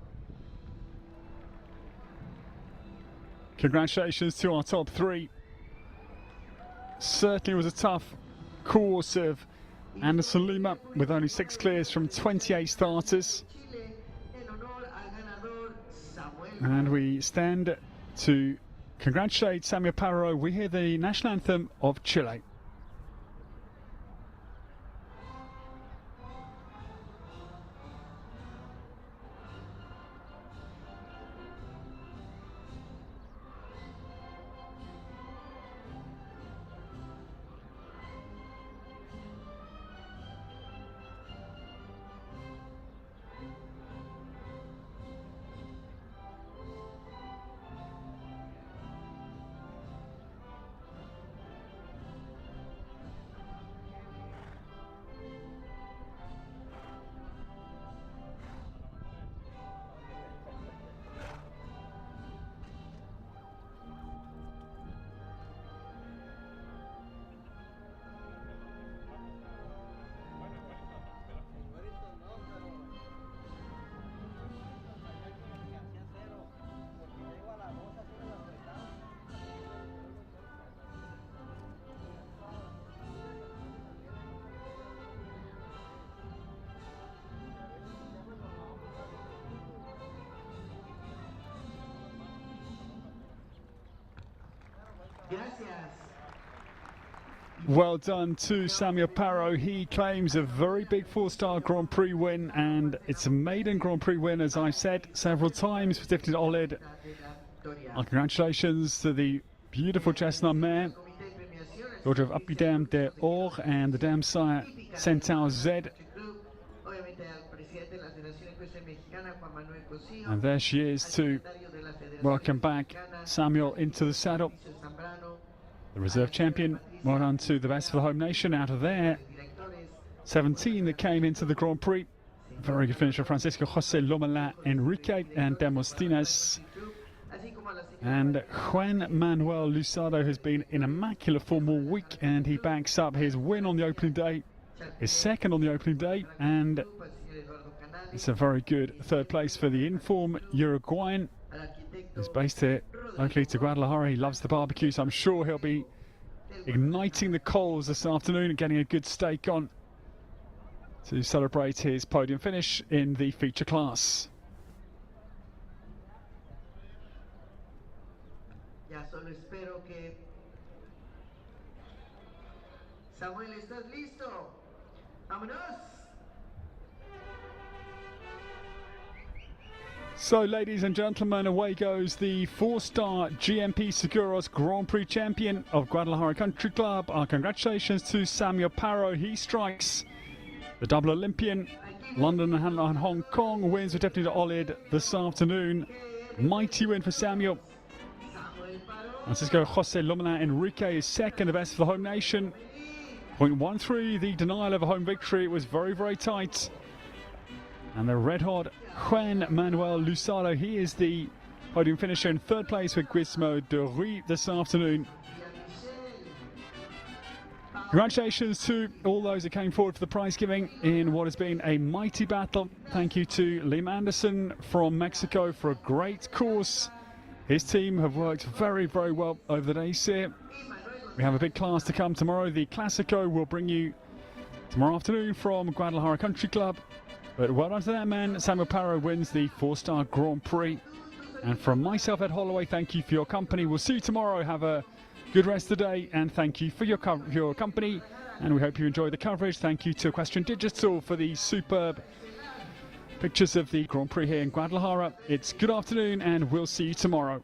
Congratulations to our top three. Certainly was a tough course of Anderson Lima with only 6 clears from 28 starters. And we stand to congratulate Samuel Parro. We hear the national anthem of Chile. Gracias. Well done to Samuel Parro. He claims a very big 4-star Grand Prix win, and it's a maiden Grand Prix win, as I've said several times, for Tifted Olid. Congratulations to the beautiful chestnut mare, daughter of Appidam de Or and the dam sire Centaur Z. And there she is to welcome back Samuel into the saddle. The reserve champion. Well done to the best for the home nation out of there. 17 that came into the Grand Prix. Very good finish of Francisco Jose Lomela, Enrique and Demostines. And Juan Manuel Lusado has been in immaculate form all week, and he backs up his win on the opening day, his second on the opening day, and it's a very good third place for the inform Uruguayan. He's based here locally to Guadalajara. He loves the barbecue, so I'm sure he'll be igniting the coals this afternoon and getting a good steak on to celebrate his podium finish in the feature class. Ya solo espero que Samuel, ¿estás listo? ¡Vámonos! So, ladies and gentlemen, away goes the 4-star GNP Seguros Grand Prix champion of Guadalajara Country Club. Our congratulations to Samuel Parro. He strikes the double Olympian. London and Hong Kong wins with Deputy Olid this afternoon. Mighty win for Samuel. Francisco Jose Lomela Enrique is second, the best for the home nation. 0.13, the denial of a home victory. It was very, very tight. And the red-hot Juan Manuel Lusado, he is the podium finisher in third place with Gizmo de Rui this afternoon. Congratulations to all those that came forward for the prize giving in what has been a mighty battle. Thank you to Lima Anderson from Mexico for a great course. His team have worked very, very well over the days here. We have a big class to come tomorrow. The Classico will bring you tomorrow afternoon from Guadalajara Country Club. But well done to that man. Samuel Parro wins the 4-star Grand Prix. And from myself, Ed Holloway, thank you for your company. We'll see you tomorrow. Have a good rest of the day, and thank you for your company. And we hope you enjoy the coverage. Thank you to Equestrian Digital for the superb pictures of the Grand Prix here in Guadalajara. It's good afternoon, and we'll see you tomorrow.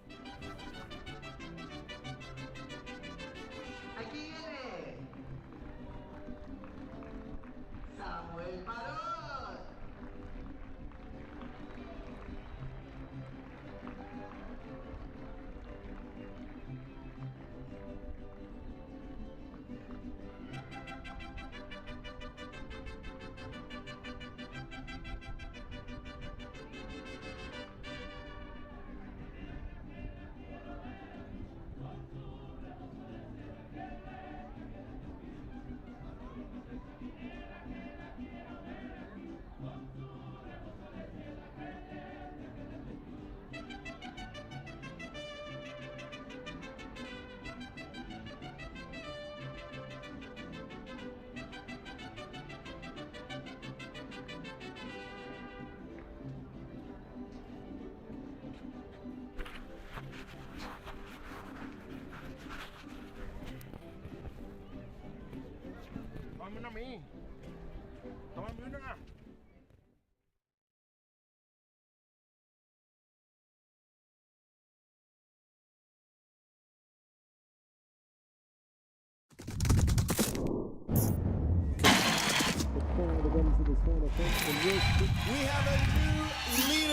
We have a new leader.